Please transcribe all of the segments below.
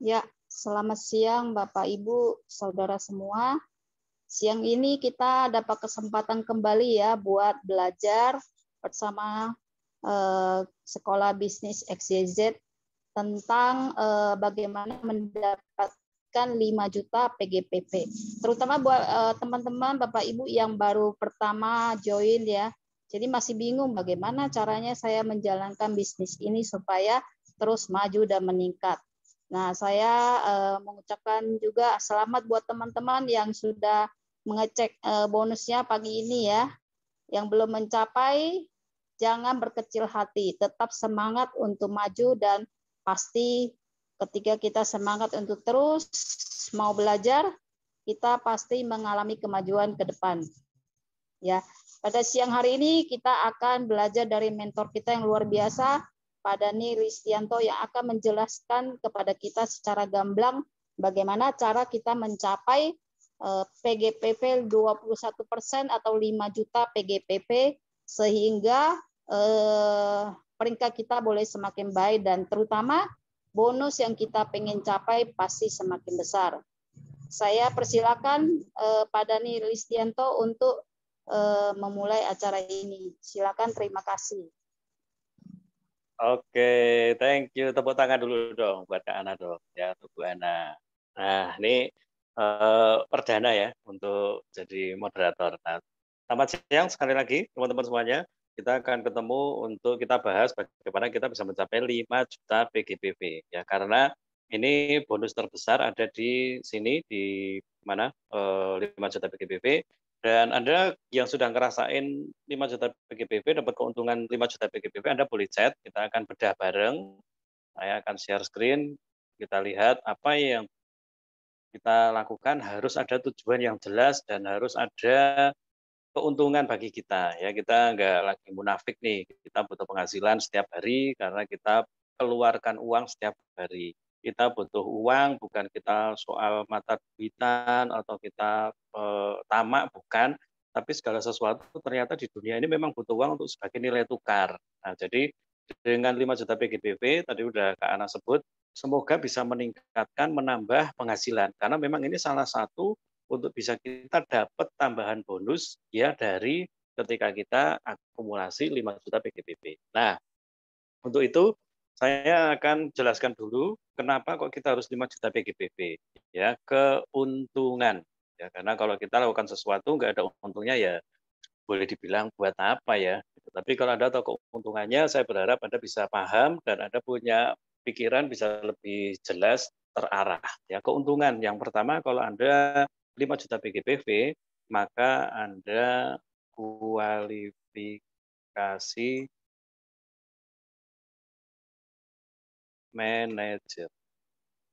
Ya, selamat siang Bapak Ibu, Saudara semua. Siang ini kita dapat kesempatan kembali ya buat belajar bersama Sekolah Bisnis XYZ tentang bagaimana mendapatkan 5 juta PGPP. Terutama buat teman-teman Bapak Ibu yang baru pertama join ya. Jadi masih bingung bagaimana caranya saya menjalankan bisnis ini supaya terus maju dan meningkat. Nah, saya mengucapkan juga selamat buat teman-teman yang sudah mengecek bonusnya pagi ini ya. Yang belum mencapai, jangan berkecil hati, tetap semangat untuk maju dan pasti ketika kita semangat untuk terus mau belajar, kita pasti mengalami kemajuan ke depan. Ya, pada siang hari ini kita akan belajar dari mentor kita yang luar biasa, Pak Dhani Ristianto, yang akan menjelaskan kepada kita secara gamblang bagaimana cara kita mencapai PGPP 21% atau 5 juta PGPP sehingga peringkat kita boleh semakin baik dan terutama bonus yang kita pengen capai pasti semakin besar. Saya persilakan Pak Dhani Ristianto untuk memulai acara ini. Silakan, terima kasih. Oke, thank you. Tepuk tangan dulu dong buat Kak Ana dong, ya, untuk Bu Ana. Nah, ini perdana ya untuk jadi moderator. Nah, selamat siang sekali lagi teman-teman semuanya. Kita akan ketemu untuk kita bahas bagaimana kita bisa mencapai 5 juta PGBP. Ya, karena ini bonus terbesar ada di sini, di mana 5 juta PGBP. Dan Anda yang sudah ngerasain 5 juta PGBP, dapat keuntungan 5 juta PGBP, Anda boleh chat, kita akan bedah bareng. Saya akan share screen, kita lihat apa yang kita lakukan, harus ada tujuan yang jelas dan harus ada keuntungan bagi kita. Ya, kita nggak lagi munafik nih, kita butuh penghasilan setiap hari karena kita keluarkan uang setiap hari. Kita butuh uang, bukan kita soal mata duitan atau kita tamak, bukan. Tapi segala sesuatu ternyata di dunia ini memang butuh uang untuk sebagai nilai tukar. Nah, jadi dengan 5 juta PGBP, tadi udah Kak Ana sebut, semoga bisa meningkatkan, menambah penghasilan. Karena memang ini salah satu untuk bisa kita dapat tambahan bonus ya dari ketika kita akumulasi 5 juta PGBP. Nah, untuk itu saya akan jelaskan dulu kenapa kok kita harus 5 juta PGBP. Ya, keuntungan. Ya, karena kalau kita lakukan sesuatu nggak ada untungnya ya boleh dibilang buat apa ya. Tapi kalau Anda tahu keuntungannya, saya berharap Anda bisa paham dan Anda punya pikiran bisa lebih jelas terarah. Ya, keuntungan yang pertama kalau Anda 5 juta PGBV, maka Anda kualifikasi manajer.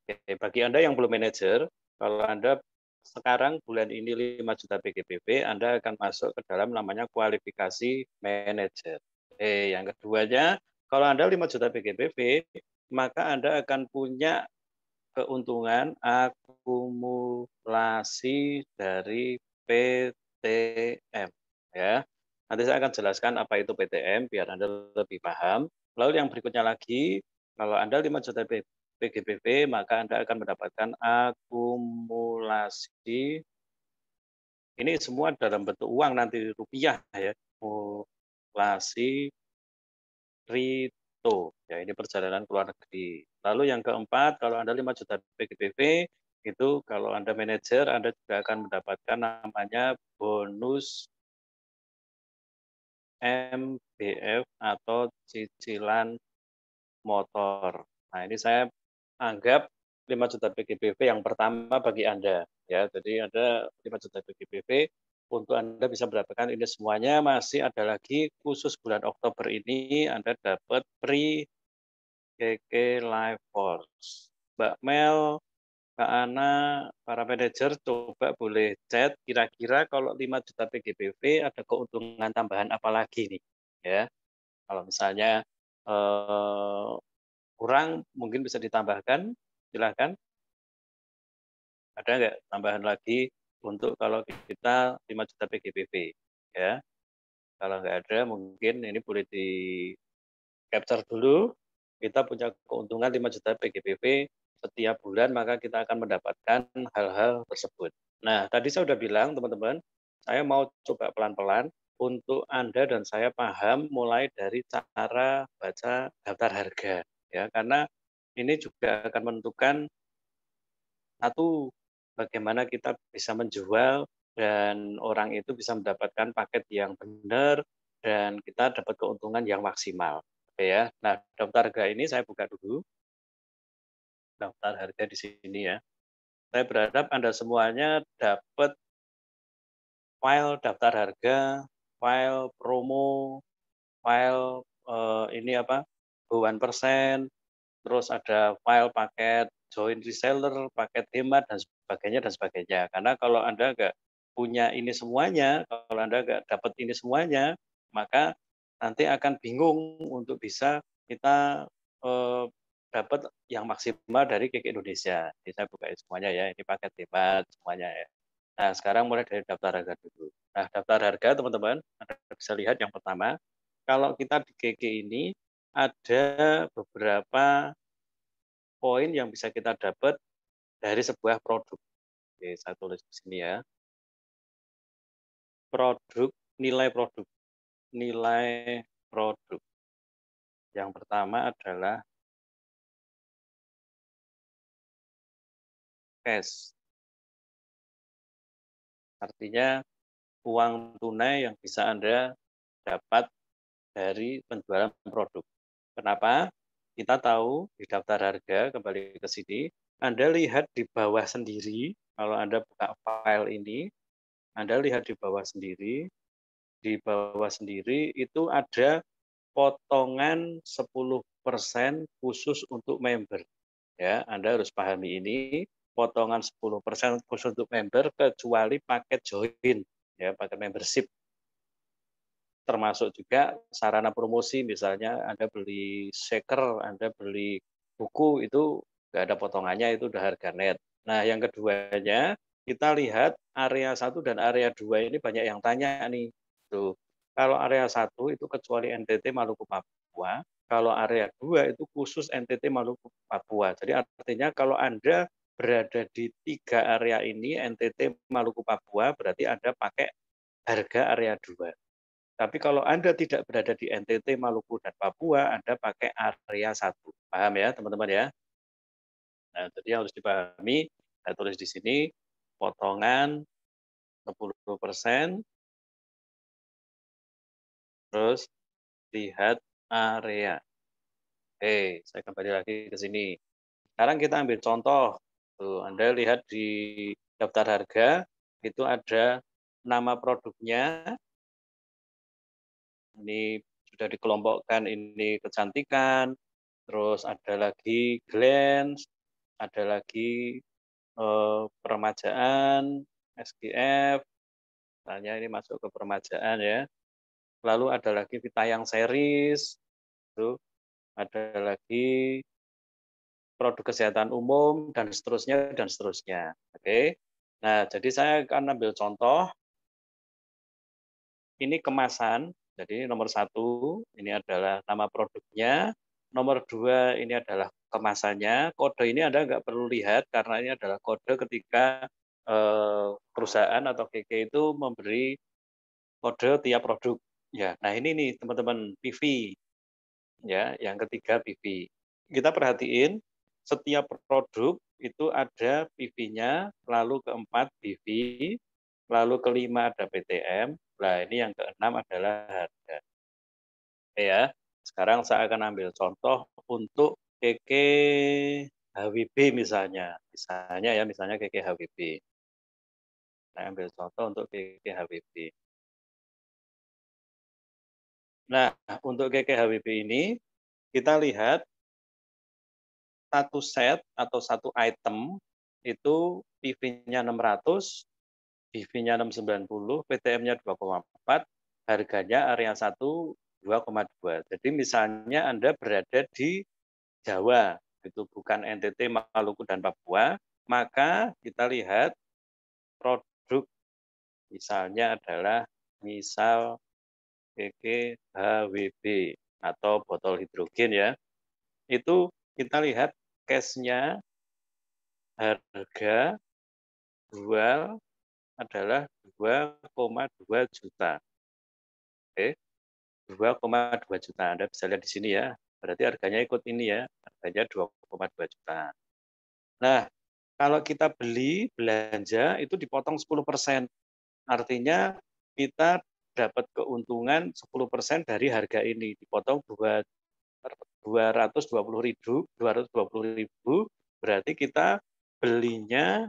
Oke, bagi Anda yang belum manajer, kalau Anda sekarang bulan ini 5 juta PGBP, Anda akan masuk ke dalam namanya kualifikasi manajer. Yang keduanya, kalau Anda 5 juta PGBP, maka Anda akan punya keuntungan akumulasi dari PTM. Ya, nanti saya akan jelaskan apa itu PTM biar Anda lebih paham. Lalu yang berikutnya lagi, kalau Anda 5 juta PGBP, maka Anda akan mendapatkan akumulasi. Ini semua dalam bentuk uang nanti rupiah ya. Akumulasi Rito. Ya, ini perjalanan ke luar negeri. Lalu yang keempat, kalau Anda 5 juta PGBP, itu kalau Anda manajer, Anda juga akan mendapatkan namanya bonus MBF atau cicilan motor. Nah, ini saya anggap 5 juta PGBP yang pertama bagi Anda. Ya, jadi ada 5 juta PGBP untuk Anda bisa mendapatkan ini semuanya. Masih ada lagi khusus bulan Oktober ini Anda dapat free KK Live Force. Mbak Mel, Kak Ana, para manajer coba boleh chat kira-kira kalau 5 juta PGBP ada keuntungan tambahan apa lagi nih. Ya, kalau misalnya kurang mungkin bisa ditambahkan, silahkan. Ada nggak tambahan lagi untuk kalau kita 5 juta PGBP? Ya, kalau nggak ada mungkin ini boleh di capture dulu. Kita punya keuntungan 5 juta PGBP setiap bulan, maka kita akan mendapatkan hal-hal tersebut. Nah, tadi saya sudah bilang, teman-teman, saya mau coba pelan-pelan untuk Anda dan saya paham mulai dari cara baca daftar harga. Ya, karena ini juga akan menentukan satu, bagaimana kita bisa menjual dan orang itu bisa mendapatkan paket yang benar dan kita dapat keuntungan yang maksimal. Oke ya. Nah, daftar harga ini saya buka dulu. Daftar harga di sini ya. Saya berharap Anda semuanya dapat file daftar harga, file promo, file ini apa? Go 1%, terus ada file paket join reseller, paket hemat dan sebagainya dan sebagainya. Karena kalau Anda nggak punya ini semuanya, kalau Anda nggak dapat ini semuanya, maka nanti akan bingung untuk bisa kita dapat yang maksimal dari KK Indonesia. Jadi saya bukain semuanya ya, ini paket hemat semuanya ya. Nah, sekarang mulai dari daftar harga dulu. Nah, daftar harga teman-teman, Anda bisa lihat yang pertama, kalau kita di KK ini ada beberapa poin yang bisa kita dapat dari sebuah produk. Oke, saya tulis di sini ya. Produk, nilai produk. Nilai produk. Yang pertama adalah cash. Artinya uang tunai yang bisa Anda dapat dari penjualan produk. Kenapa? Kita tahu di daftar harga, kembali ke sini, Anda lihat di bawah sendiri, kalau Anda buka file ini, Anda lihat di bawah sendiri itu ada potongan 10% khusus untuk member. Ya, Anda harus pahami ini, potongan 10% khusus untuk member kecuali paket join, ya, paket membership. Termasuk juga sarana promosi, misalnya Anda beli shaker, Anda beli buku, itu nggak ada potongannya, itu udah harga net. Nah, yang keduanya, kita lihat area 1 dan area 2 ini banyak yang tanya nih. Tuh. Kalau area 1 itu kecuali NTT Maluku Papua, kalau area 2 itu khusus NTT Maluku Papua. Jadi artinya kalau Anda berada di 3 area ini, NTT Maluku Papua, berarti Anda pakai harga area 2. Tapi kalau Anda tidak berada di NTT, Maluku, dan Papua, Anda pakai area 1. Paham ya, teman-teman ya? Nah, jadi harus dipahami, saya tulis di sini, potongan 10%, terus lihat area. Oke, saya kembali lagi ke sini. Sekarang kita ambil contoh. Tuh, Anda lihat di daftar harga, itu ada nama produknya, ini sudah dikelompokkan, ini kecantikan, terus ada lagi glance, ada lagi peremajaan, SGF, misalnya ini masuk ke peremajaan ya. Lalu ada lagi Vitayang series, itu ada lagi produk kesehatan umum dan seterusnya dan seterusnya. Oke. Nah, jadi saya akan ambil contoh. Ini kemasan. Jadi nomor 1 ini adalah nama produknya. Nomor 2 ini adalah kemasannya. Kode ini Anda nggak perlu lihat karena ini adalah kode ketika perusahaan atau KK itu memberi kode tiap produk. Ya, nah ini nih teman-teman PV. Ya, yang ketiga PV. Kita perhatiin setiap produk itu ada PV-nya, lalu keempat PV, lalu kelima ada PTM. Nah, ini yang keenam adalah harga. Oke ya. Sekarang saya akan ambil contoh untuk KK HWB misalnya. Misalnya KK HWB. Saya ambil contoh untuk KK HWB. Nah, untuk KK HWB ini kita lihat satu set atau satu item itu PV-nya 600, PV-nya 690, PTM-nya 2,4, harganya area 1 2,2. Jadi misalnya Anda berada di Jawa, itu bukan NTT, Maluku, dan Papua, maka kita lihat produk misalnya adalah misal KK HWB atau botol hidrogen ya. Itu kita lihat case-nya harga jual adalah 2,2 juta. Oke, 2,2 juta. Anda bisa lihat di sini ya. Berarti harganya ikut ini ya, harganya 2,2 juta. Nah, kalau kita beli belanja itu dipotong 10%. Artinya kita dapat keuntungan 10% dari harga ini, dipotong 220.000, berarti kita belinya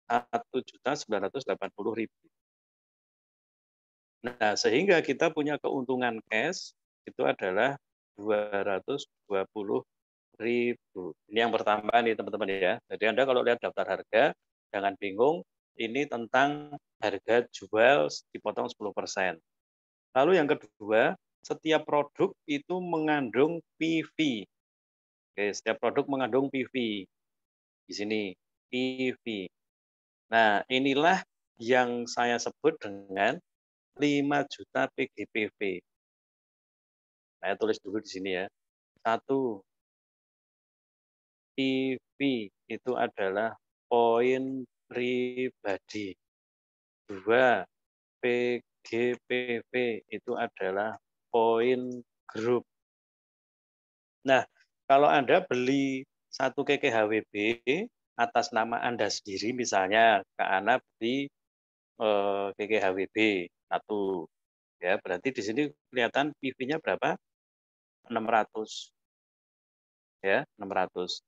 1.980.000. Nah, sehingga kita punya keuntungan cash itu adalah 220.000. Ini yang pertama nih teman-teman ya. Jadi Anda kalau lihat daftar harga, jangan bingung, ini tentang harga jual dipotong 10%. Lalu yang kedua, setiap produk itu mengandung PV. Oke, setiap produk mengandung PV. Di sini, PV. Nah, inilah yang saya sebut dengan 5 juta PGPV. Saya tulis dulu di sini ya. 1, PV itu adalah poin pribadi. 2, PGPV itu adalah poin grup. Nah, kalau Anda beli 1 KKHWB atas nama Anda sendiri, misalnya Kak Ana beli KKHWB 1, ya berarti di sini kelihatan PV-nya berapa? 600, ya 600.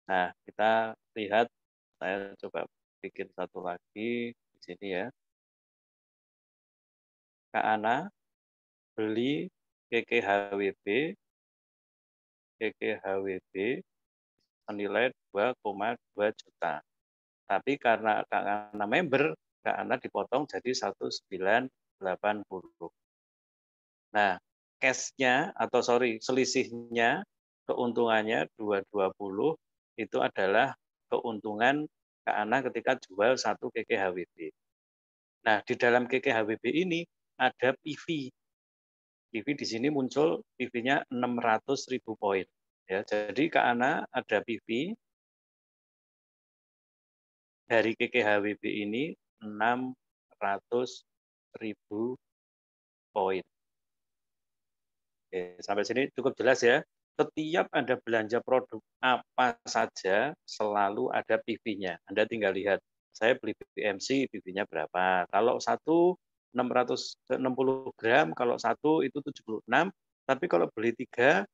Nah, kita lihat, saya coba bikin satu lagi di sini ya. Kak Ana beli KKHWB senilai 2,2 juta. Tapi karena Kak Ana member, Kak Ana dipotong jadi 1.980. Nah, cash-nya atau selisihnya, keuntungannya 220 itu adalah keuntungan Kak Ana ketika jual 1 KKHWB. Nah, di dalam KKHWB ini ada PV. PV di sini muncul PV-nya 600.000 poin. Ya, jadi Kak Ana ada PV dari KKHWB ini 600.000 poin. Oke, sampai sini cukup jelas ya. Setiap Anda belanja produk apa saja, selalu ada PV-nya. Anda tinggal lihat, saya beli BMC, PV-nya berapa. Kalau satu 660 gram, kalau satu itu 76, tapi kalau beli 3,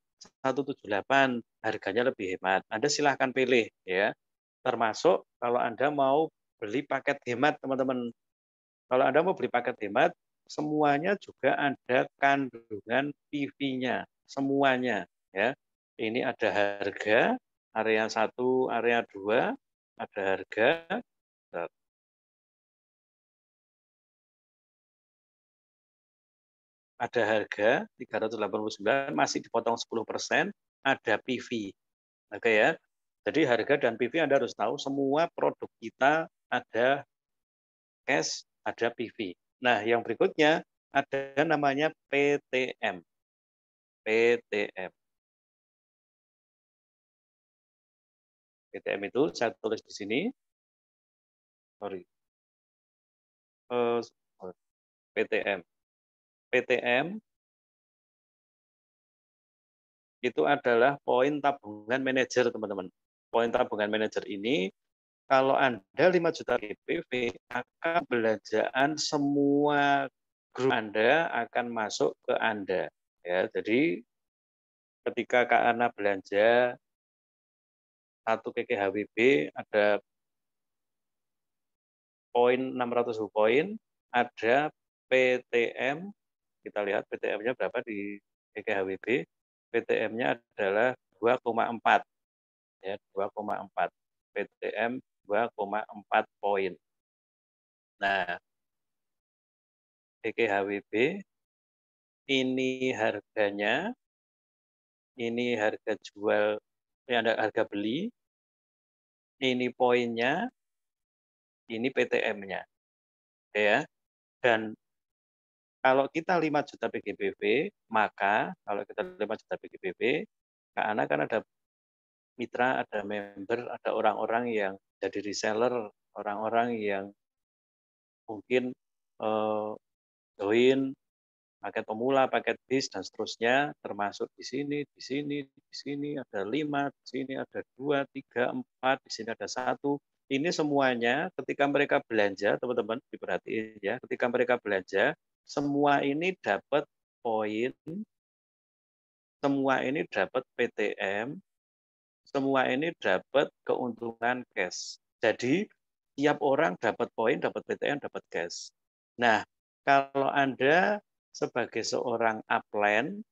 178, harganya lebih hemat. Anda silahkan pilih ya. Termasuk kalau Anda mau beli paket hemat, teman-teman. Kalau Anda mau beli paket hemat, semuanya juga ada kandungan PV-nya, semuanya ya. Ini ada harga area 1, area 2, ada harga ada harga 389 masih dipotong 10%, ada PV. Oke ya. Jadi harga dan PV Anda harus tahu semua produk kita ada cash, ada PV. Nah, yang berikutnya ada namanya PTM. PTM. PTM itu saya tulis di sini. Sorry. PTM. PTM itu adalah poin tabungan manajer, teman-teman. Poin tabungan manajer ini, kalau Anda 5 juta GPV, maka belanjaan semua grup Anda akan masuk ke Anda. Ya, jadi ketika Kak Ana belanja 1 KKHWB, ada poin 600 poin, ada PTM, kita lihat PTM-nya berapa di KKHWB, PTM-nya adalah 2,4, ya 2,4, PTM 2,4 poin. Nah, KKHWB ini harganya, ini harga jual, ini ada harga beli, ini poinnya, ini PTM-nya, ya. Dan kalau kita 5 juta PGBV, maka kalau kita 5 juta PGBV, Kak Ana kan ada mitra, ada member, ada orang-orang yang jadi reseller, orang-orang yang mungkin join paket pemula, paket bis, dan seterusnya, termasuk di sini, di sini ada 5, di sini ada 2, 3, 4, di sini ada 1. Ini semuanya ketika mereka belanja, teman-teman diperhatiin ya, ketika mereka belanja, semua ini dapat poin, semua ini dapat PTM, semua ini dapat keuntungan cash. Jadi, tiap orang dapat poin, dapat PTM, dapat cash. Nah, kalau Anda sebagai seorang upline,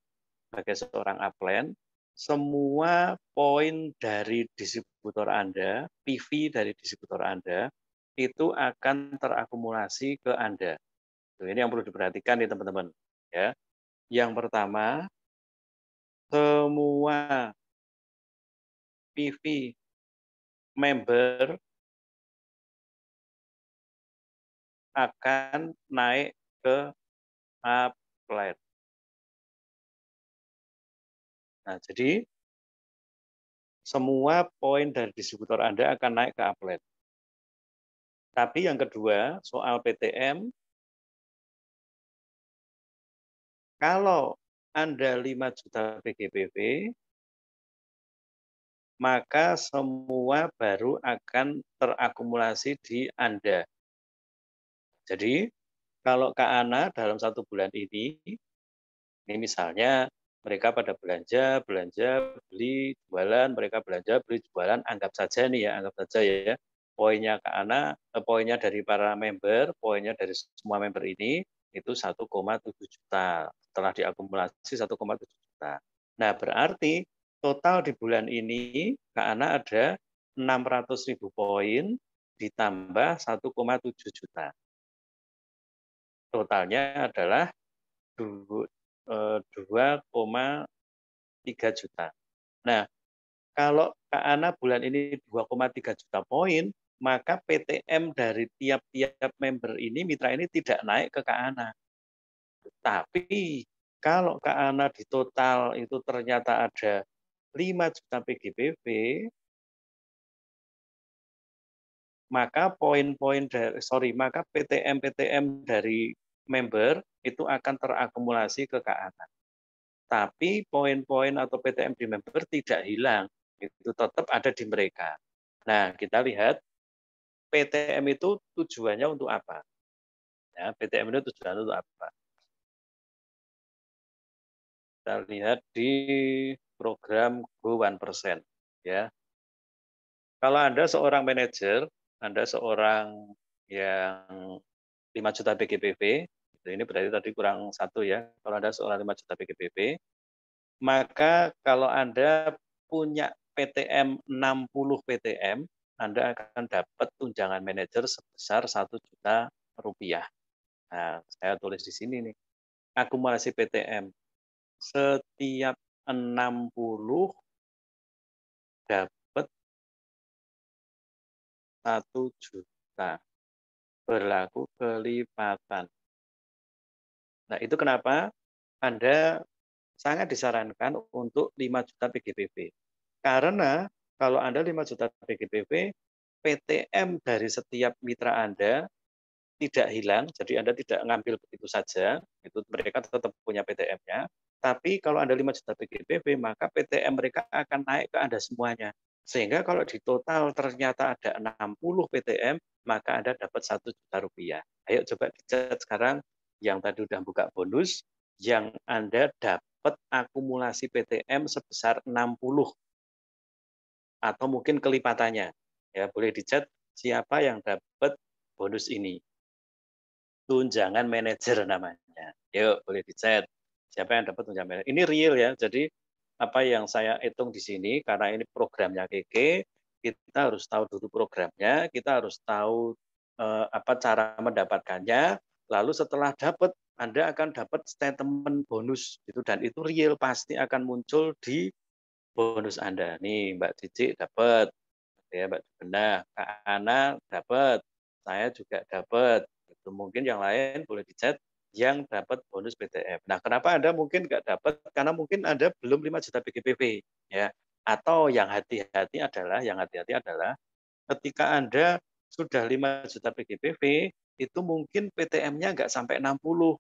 semua poin dari distributor Anda, PV dari distributor Anda, itu akan terakumulasi ke Anda. Ini yang perlu diperhatikan nih teman-teman. Ya. Yang pertama, semua PV member akan naik ke upline. Nah, jadi semua poin dari distributor Anda akan naik ke upline. Tapi yang kedua, soal PTM, kalau Anda 5 juta PGBV, maka semua baru akan terakumulasi di Anda. Jadi, kalau Kak Ana dalam 1 bulan ini misalnya mereka pada belanja, beli, jualan, mereka belanja, beli, jualan, anggap saja nih ya, anggap saja ya, poinnya Kak Ana, poinnya dari para member, poinnya dari semua member ini, itu 1,7 juta. Setelah diakumulasi 1,7 juta. Nah, berarti total di bulan ini Kak Ana ada 600.000 poin ditambah 1,7 juta. Totalnya adalah 2,3 juta. Nah, kalau Kak Ana bulan ini 2,3 juta poin, maka PTM dari tiap-tiap member ini, mitra ini tidak naik ke Kak Ana. Tapi kalau Kak Ana di total itu ternyata ada 5 juta PGBV, maka maka PTM dari member itu akan terakumulasi ke Kak Ana. Tapi poin-poin atau PTM di member tidak hilang, itu tetap ada di mereka. Nah, kita lihat PTM itu tujuannya untuk apa? Ya, PTM itu tujuannya untuk apa? Kita lihat di program Go 1%. Ya. Kalau Anda seorang manajer, Anda seorang yang 5 juta PGBV, ini berarti tadi kurang 1 ya. Kalau Anda seorang 5 juta PGBV, maka kalau Anda punya PTM 60 PTM, Anda akan dapat tunjangan manajer sebesar 1 juta rupiah. Nah, saya tulis di sini nih. Akumulasi PTM. Setiap 60 dapat 1 juta. Berlaku kelipatan. Nah, itu kenapa Anda sangat disarankan untuk 5 juta PGBV. Karena kalau Anda 5 juta PGBV, PTM dari setiap mitra Anda tidak hilang, jadi Anda tidak ngambil begitu saja, itu mereka tetap punya PTM-nya. Tapi kalau Anda 5 juta PGBV, maka PTM mereka akan naik ke Anda semuanya. Sehingga kalau di total ternyata ada 60 PTM, maka Anda dapat 1 juta rupiah. Ayo coba dicat sekarang yang tadi udah buka bonus, yang Anda dapat akumulasi PTM sebesar 60 atau mungkin kelipatannya. Ya, boleh dicat siapa yang dapat bonus ini. Tunjangan manajer namanya. Yuk, boleh dicat. Siapa yang dapat tunjangan manajer? Ini real ya. Jadi apa yang saya hitung di sini karena ini programnya Keke, kita harus tahu dulu programnya, kita harus tahu apa cara mendapatkannya. Lalu setelah dapat, Anda akan dapat statement bonus itu dan itu real pasti akan muncul di bonus Anda. Nih Mbak Cici dapat, ya Mbak Benar, Kak Ana dapat, saya juga dapat. Itu mungkin yang lain boleh dicat yang dapat bonus PTM. Nah, kenapa Anda mungkin nggak dapat? Karena mungkin Anda belum 5 juta PGBV, ya. Atau yang hati-hati adalah Ketika Anda sudah 5 juta PGBV, itu mungkin PTM-nya nggak sampai 60.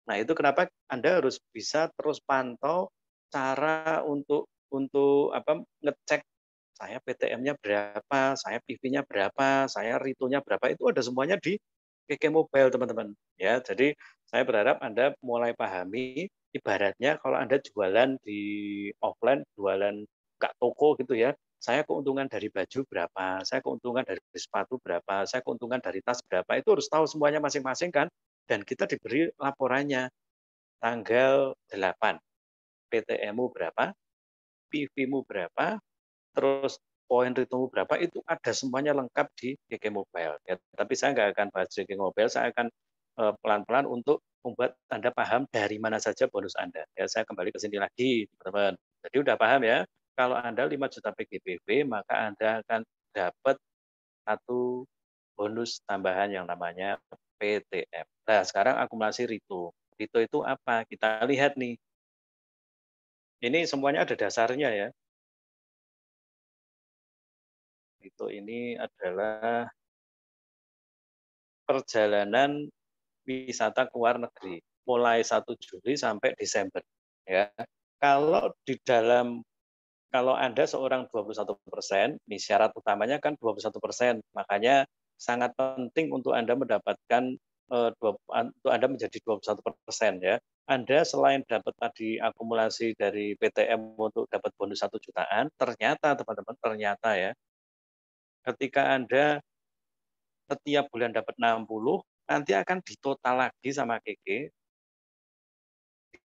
Nah, itu kenapa Anda harus bisa terus pantau cara untuk apa, ngecek saya PTM-nya berapa, saya PV-nya berapa, saya RITO-nya berapa, itu ada semuanya di KK Mobile, teman-teman. Ya, jadi saya berharap Anda mulai pahami, ibaratnya kalau Anda jualan di offline, jualan nggak toko gitu ya, saya keuntungan dari baju berapa, saya keuntungan dari sepatu berapa, saya keuntungan dari tas berapa, itu harus tahu semuanya masing-masing kan, dan kita diberi laporannya tanggal 8, PTM-mu berapa, PV-mu berapa, terus poin return berapa, itu ada semuanya lengkap di GK Mobile. Ya, tapi saya nggak akan bahas GK Mobile, saya akan pelan-pelan untuk membuat Anda paham dari mana saja bonus Anda. Ya, saya kembali ke sini lagi, teman-teman. Jadi udah paham ya, kalau Anda 5 juta PGBV, maka Anda akan dapat satu bonus tambahan yang namanya PTM. Nah, sekarang akumulasi RITO. RITO itu apa? Kita lihat nih. Ini semuanya ada dasarnya ya. RITO ini adalah perjalanan wisata ke luar negeri mulai 1 Juli sampai Desember ya. Kalau di dalam kalau Anda seorang 21%, ini syarat utamanya kan 21%. Makanya sangat penting untuk Anda mendapatkan untuk Anda menjadi 21% ya. Anda selain dapat tadi akumulasi dari PTM untuk dapat bonus 1 jutaan, ternyata teman-teman, ternyata ya, ketika Anda setiap bulan dapat 60, nanti akan ditotal lagi sama Keke,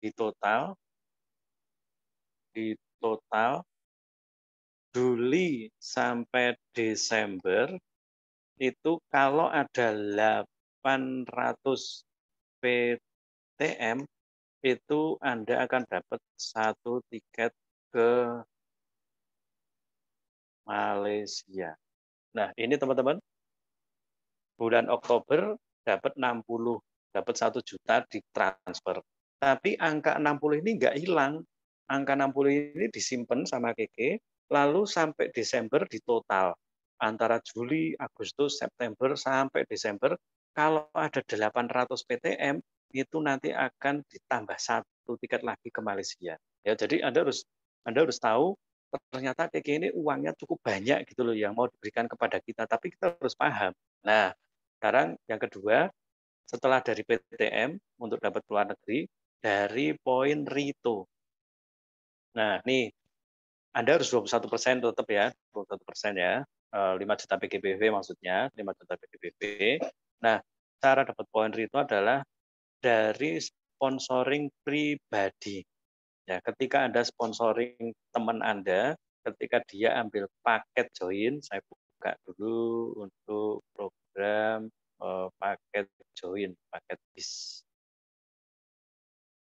ditotal, ditotal Juli sampai Desember itu kalau ada 800 PTM itu Anda akan dapat 1 tiket ke Malaysia. Nah, ini teman-teman, bulan Oktober dapat 60, dapat 1 juta ditransfer. Tapi angka 60 ini nggak hilang. Angka 60 ini disimpan sama Keke, lalu sampai Desember ditotal. Antara Juli, Agustus, September, sampai Desember, kalau ada 800 PTM, itu nanti akan ditambah 1 tiket lagi ke Malaysia. Ya, jadi Anda harus tahu, ternyata Keke ini uangnya cukup banyak gitu loh yang mau diberikan kepada kita, tapi kita harus paham. Nah, sekarang yang kedua, setelah dari PTM untuk dapat keluar negeri, dari poin RITO. Nah, nih Anda harus 21% tetap ya, 21% ya. 5 juta PGBV maksudnya, 5 juta PGBV. Nah, cara dapat poin RITO adalah dari sponsoring pribadi. Ya, ketika Anda sponsoring teman Anda, ketika dia ambil paket join, saya buka dulu untuk program paket join, paket bis.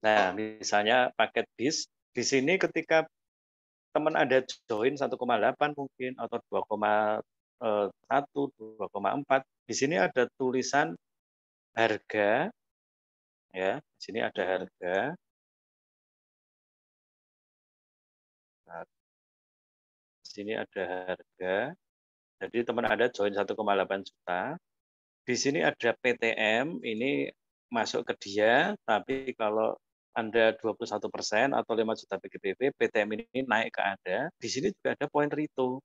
Nah, misalnya paket bis, di sini ketika teman Anda join 1,8 mungkin atau 2,1, 2,4, di sini ada tulisan harga, ya, di sini ada harga. Nah, di sini ada harga. Jadi teman Anda join 1,8 juta. Di sini ada PTM, ini masuk ke dia, tapi kalau Anda 21% atau 5 juta PGBV, PTM ini naik ke Anda. Di sini juga ada poin RITO.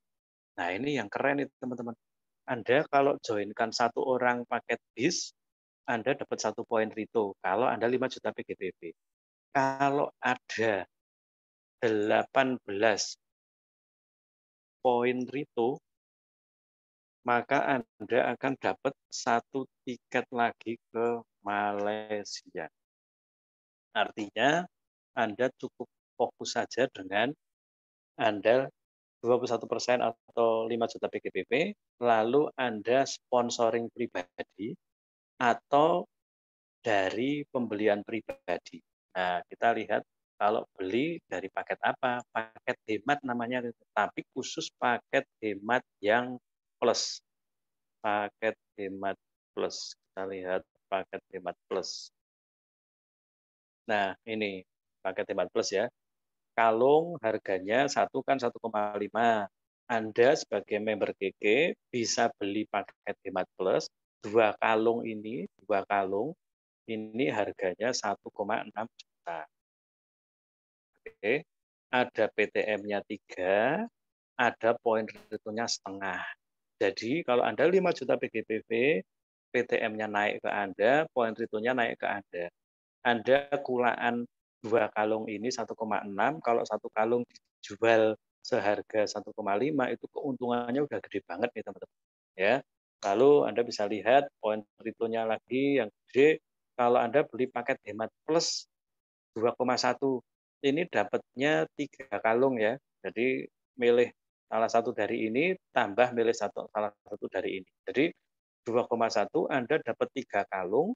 Nah, ini yang keren itu teman-teman. Anda kalau joinkan 1 orang paket bis, Anda dapat 1 poin RITO kalau Anda 5 juta PGBV. Kalau ada 18 poin RITO, maka Anda akan dapat 1 tiket lagi ke Malaysia. Artinya Anda cukup fokus saja dengan Anda 21% atau 5 juta PGBV, lalu Anda sponsoring pribadi atau dari pembelian pribadi. Nah, kita lihat kalau beli dari paket apa? Paket hemat namanya, tapi khusus paket hemat yang plus. Paket hemat plus. Kita lihat paket hemat plus. Nah, ini paket hemat plus ya. Kalung harganya 1 kan 1,5. Anda sebagai member GG bisa beli paket Hemat Plus 2 kalung ini harganya 1,6 juta. Oke. Ada PTM-nya 3, ada poin return-nya setengah. Jadi kalau Anda 5 juta PGBV, PTM-nya naik ke Anda, poin return-nya naik ke Anda. Anda kulaan 2 kalung ini 1,6, kalau 1 kalung dijual seharga 1,5 itu keuntungannya udah gede banget nih teman-teman. Ya. Lalu Anda bisa lihat poin return-nya lagi yang gede kalau Anda beli paket Hemat Plus 2,1 ini dapatnya 3 kalung ya. Jadi milih salah satu dari ini tambah milih salah satu dari ini. Jadi 2,1 Anda dapat 3 kalung,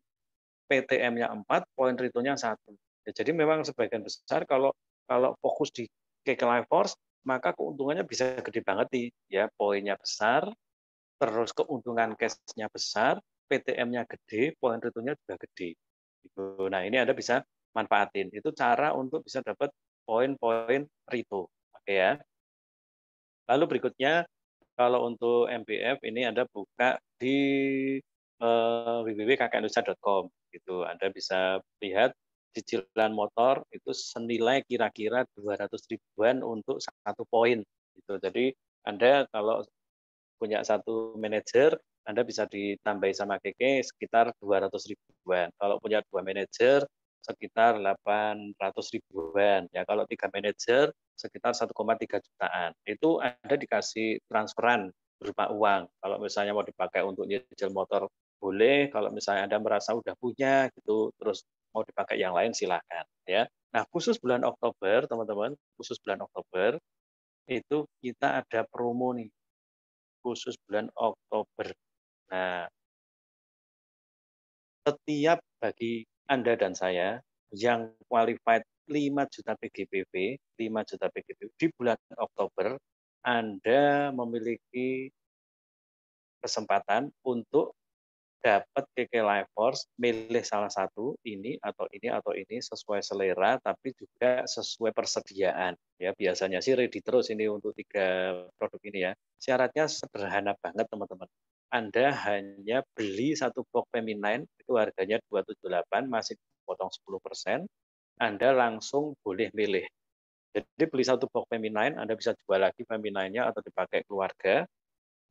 PTM-nya 4, poin return-nya 1. Ya, jadi memang sebagian besar kalau fokus di KK Life Force maka keuntungannya bisa gede banget nih ya, poinnya besar, terus keuntungan cash-nya besar, PTM-nya gede, poin return-nya juga gede. Gitu. Nah, ini Anda bisa manfaatin. Itu cara untuk bisa dapat poin-poin Rito. Oke ya. Lalu berikutnya, kalau untuk MBF ini Anda buka di www.kknusa.com. Gitu. Anda bisa lihat cicilan motor itu senilai kira-kira 200 ribuan untuk 1 poin. Gitu. Jadi Anda kalau punya 1 manajer, Anda bisa ditambahi sama KK sekitar 200 ribuan. Kalau punya 2 manajer, sekitar 800 ribuan. Ya, kalau 3 manajer, sekitar 1,3 jutaan. Itu Anda dikasih transferan berupa uang. Kalau misalnya mau dipakai untuk nyicil motor, boleh. Kalau misalnya Anda merasa udah punya, gitu, terus mau dipakai yang lain, silakan. Ya. Nah, khusus bulan Oktober, teman-teman, khusus bulan Oktober, itu kita ada promo nih khusus bulan Oktober. Nah, setiap bagi Anda dan saya yang qualified 5 juta PGBV, 5 juta PGBV di bulan Oktober, Anda memiliki kesempatan untuk dapat KK Life Force, milih salah satu ini atau ini atau ini sesuai selera, tapi juga sesuai persediaan. Ya biasanya sih ready terus ini untuk 3 produk ini ya. Syaratnya sederhana banget teman-teman. Anda hanya beli 1 box Feminine itu harganya 278 masih potong 10%. Anda langsung boleh milih. Jadi beli 1 box Feminine, Anda bisa jual lagi Feminine-nya atau dipakai keluarga.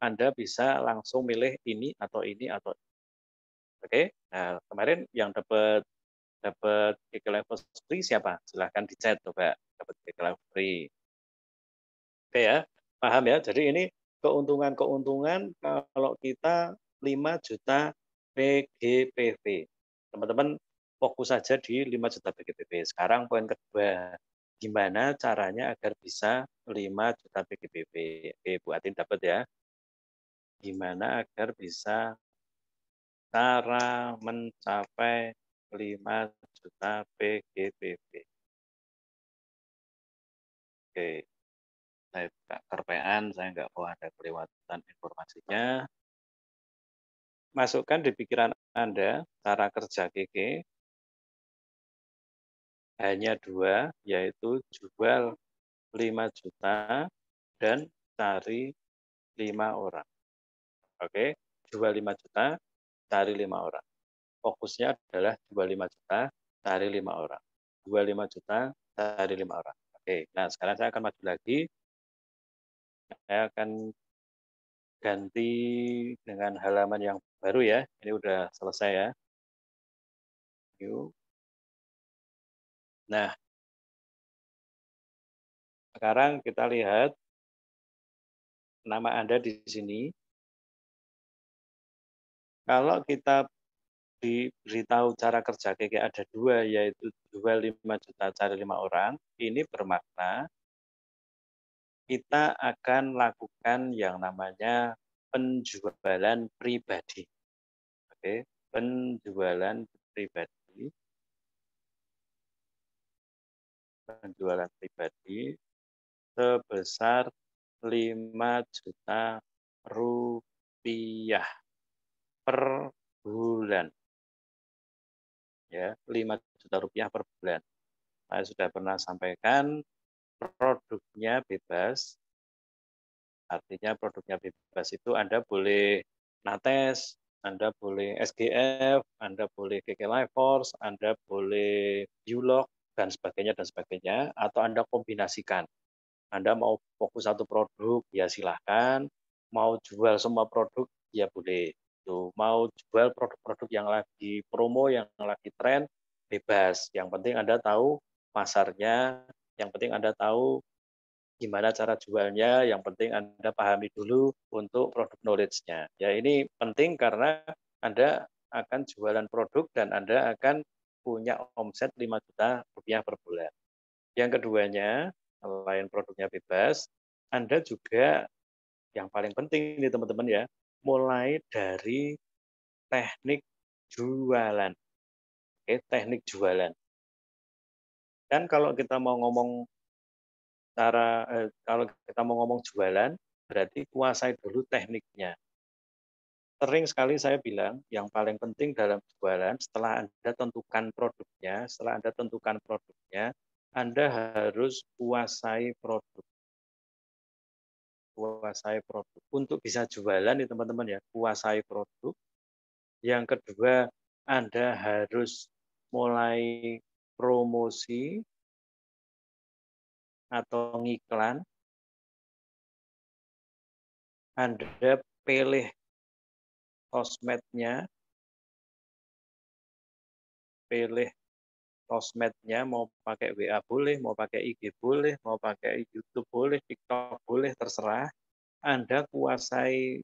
Anda bisa langsung milih ini atau ini atau Oke. Nah, kemarin yang dapat dapat KK Level free siapa? Silahkan di chat coba dapat KK Level free. Oke ya, paham ya. Jadi ini keuntungan-keuntungan kalau kita 5 juta PGPV. Teman-teman fokus saja di 5 juta PGPV. Sekarang poin kedua, gimana caranya agar bisa 5 juta PGPV? Oke, Bu Atin dapat ya. Gimana agar bisa cara mencapai 5 juta PGBV. Oke, saya buka kerpean, saya nggak mau ada kelewatan informasinya. Masukkan di pikiran Anda cara kerja KK hanya 2, yaitu jual 5 juta dan cari 5 orang. Oke, jual 5 juta, cari 5 orang. Fokusnya adalah jual 5 juta, cari 5 orang. Jual 5 juta, cari 5 orang. Oke, nah sekarang saya akan maju lagi. Saya akan ganti dengan halaman yang baru ya. Ini udah selesai ya. Yuk. Nah, sekarang kita lihat nama Anda di sini. Kalau kita diberitahu cara kerja KK ada 2, yaitu jual 5 juta, cari 5 orang, ini bermakna kita akan lakukan yang namanya penjualan pribadi. Oke, penjualan pribadi. Penjualan pribadi sebesar 5 juta rupiah per bulan. Ya, 5 juta rupiah per bulan. Saya sudah pernah sampaikan produknya bebas. Artinya produknya bebas itu Anda boleh Nates, Anda boleh SGF, Anda boleh KK Life Force, Anda boleh Bulog, dan sebagainya, atau Anda kombinasikan. Anda mau fokus satu produk, ya silahkan. Mau jual semua produk, ya boleh. Tuh, mau jual produk-produk yang lagi promo, yang lagi tren, bebas. Yang penting Anda tahu pasarnya, yang penting Anda tahu gimana cara jualnya, yang penting Anda pahami dulu untuk produk knowledge-nya. Ya ini penting karena Anda akan jualan produk dan Anda akan punya omset 5 juta rupiah per bulan. Yang keduanya, selain produknya bebas, Anda juga yang paling penting nih teman-teman ya, mulai dari teknik jualan. Oke, teknik jualan. Dan kalau kita mau ngomong kalau kita mau ngomong jualan, berarti kuasai dulu tekniknya. Sering sekali saya bilang, yang paling penting dalam jualan, setelah Anda tentukan produknya, Anda harus kuasai produk. Untuk bisa jualan nih teman-teman ya, kuasai produk. Yang kedua, Anda harus mulai promosi atau ngiklan. Anda pilih sosmednya, mau pakai WA boleh, mau pakai IG boleh, mau pakai YouTube boleh, TikTok boleh, terserah. Anda kuasai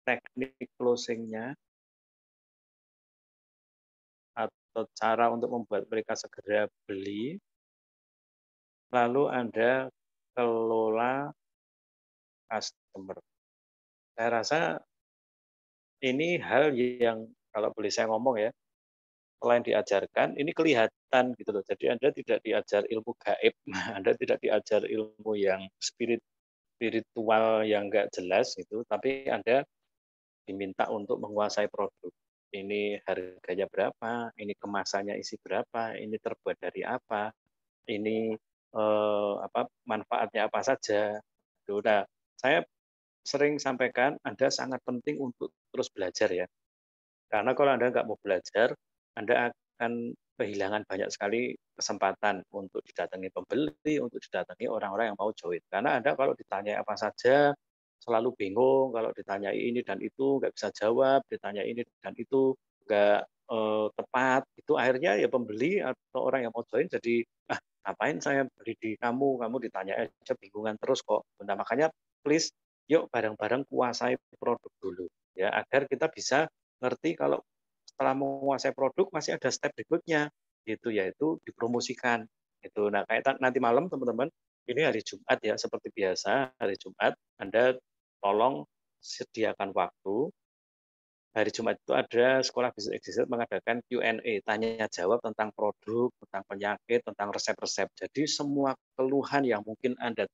teknik closing-nya atau cara untuk membuat mereka segera beli, lalu Anda kelola customer. Saya rasa ini hal yang kalau boleh saya ngomong ya, selain diajarkan, ini kelihatan gitu loh. Jadi Anda tidak diajar ilmu gaib, Anda tidak diajar ilmu yang spiritual yang nggak jelas gitu, tapi Anda diminta untuk menguasai produk. Ini harganya berapa, ini kemasannya isi berapa, ini terbuat dari apa, ini manfaatnya apa saja. Nah, saya sering sampaikan Anda sangat penting untuk terus belajar ya. Karena kalau Anda nggak mau belajar, Anda akan kehilangan banyak sekali kesempatan untuk didatangi pembeli, untuk didatangi orang-orang yang mau join. Karena Anda kalau ditanya apa saja, selalu bingung, kalau ditanya ini dan itu, nggak bisa jawab, ditanya ini dan itu, nggak tepat, itu akhirnya ya pembeli atau orang yang mau join jadi, ngapain saya beli di kamu ditanya aja bingungan terus kok. Nah, makanya please, yuk bareng-bareng kuasai produk dulu, ya agar kita bisa ngerti kalau setelah menguasai produk masih ada step berikutnya, gitu yaitu dipromosikan. Itu. Nah, kayak nanti malam teman-teman, ini hari Jumat ya seperti biasa hari Jumat Anda tolong sediakan waktu. Hari Jumat itu ada Sekolah Bisnis Exit mengadakan Q&A, tanya jawab tentang produk, tentang penyakit, tentang resep-resep. Jadi semua keluhan yang mungkin Anda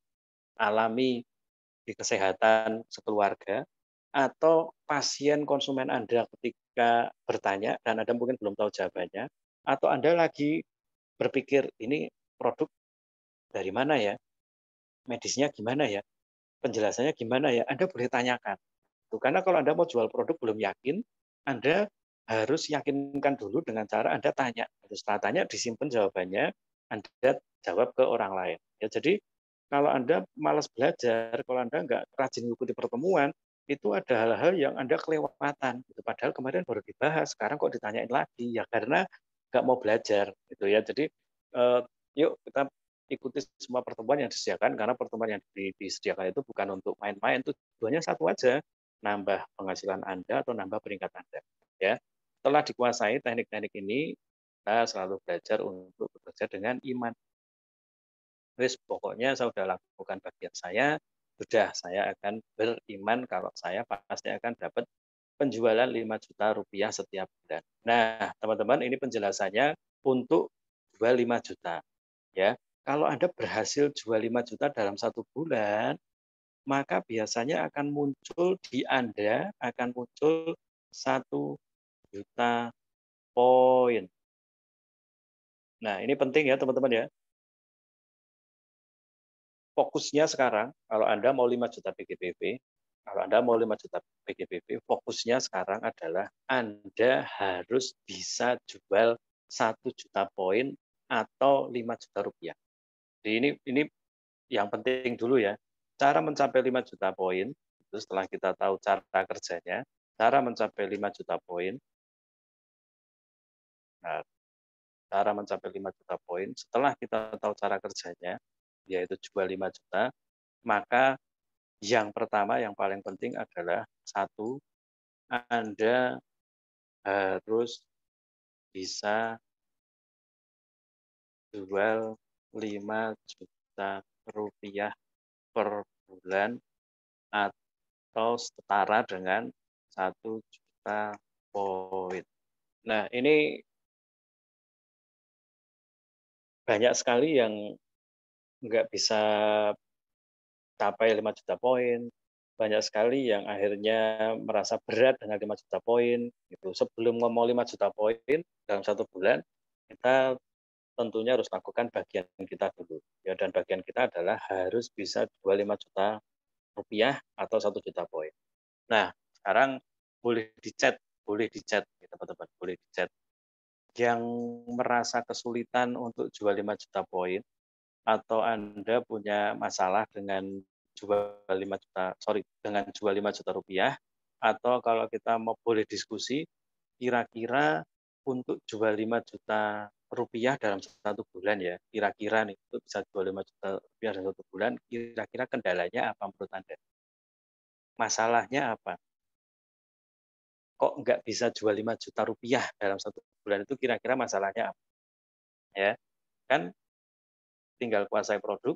alami di kesehatan sekeluarga, atau pasien konsumen Anda ketika bertanya dan Anda mungkin belum tahu jawabannya, atau Anda lagi berpikir ini produk dari mana ya, medisnya gimana ya, penjelasannya gimana ya, Anda boleh tanyakan. Karena kalau Anda mau jual produk belum yakin, Anda harus yakinkan dulu dengan cara Anda tanya. Setelah tanya disimpan jawabannya, Anda jawab ke orang lain. Ya, jadi kalau Anda malas belajar, kalau Anda nggak rajin mengikuti pertemuan, itu ada hal-hal yang Anda kelewatan. Padahal kemarin baru dibahas, sekarang kok ditanyain lagi. Ya karena nggak mau belajar. Gitu ya. Jadi yuk kita ikuti semua pertemuan yang disediakan, karena pertemuan yang disediakan itu bukan untuk main-main, tujuannya satu aja, nambah penghasilan Anda atau nambah peringkat Anda. Ya. Setelah dikuasai teknik-teknik ini, kita selalu belajar untuk bekerja dengan iman. Wis, pokoknya saya sudah lakukan bagian sudah saya akan beriman kalau saya pasti akan dapat penjualan 5 juta rupiah setiap bulan. Nah, teman-teman, ini penjelasannya untuk jual 5 juta. Ya, kalau Anda berhasil jual 5 juta dalam 1 bulan, maka biasanya akan muncul di Anda, akan muncul 1 juta poin. Nah, ini penting ya teman-teman ya. fokusnya sekarang, kalau Anda mau 5 juta PGBP, kalau Anda mau 5 juta PGBP, fokusnya sekarang adalah Anda harus bisa jual 1 juta poin atau 5 juta rupiah. Jadi ini yang penting dulu ya. Cara mencapai 5 juta poin, itu setelah kita tahu cara kerjanya, cara mencapai 5 juta poin. Nah, cara mencapai 5 juta poin, setelah kita tahu cara kerjanya, yaitu jual 5 juta, maka yang pertama, yang paling penting adalah satu, Anda harus bisa jual 5 juta rupiah per bulan atau setara dengan 1 juta poin. Nah, ini banyak sekali yang nggak bisa capai 5 juta poin, banyak sekali yang akhirnya merasa berat dengan 5 juta poin. Gitu. Sebelum ngomong 5 juta poin dalam 1 bulan, kita tentunya harus lakukan bagian kita dulu. Ya, dan bagian kita adalah harus bisa jual 5 juta rupiah atau 1 juta poin. Nah, sekarang boleh dicet, teman-teman, boleh dicet. Yang merasa kesulitan untuk jual 5 juta poin, atau Anda punya masalah dengan dengan jual 5 juta rupiah, atau kalau kita mau boleh diskusi, kira-kira untuk jual 5 juta rupiah dalam 1 bulan ya, kira-kira nih, itu bisa jual 5 juta rupiah dalam 1 bulan, kira-kira kendalanya apa menurut Anda? Masalahnya apa? Kok nggak bisa jual 5 juta rupiah dalam 1 bulan itu kira-kira masalahnya apa? Ya, kan tinggal kuasai produk,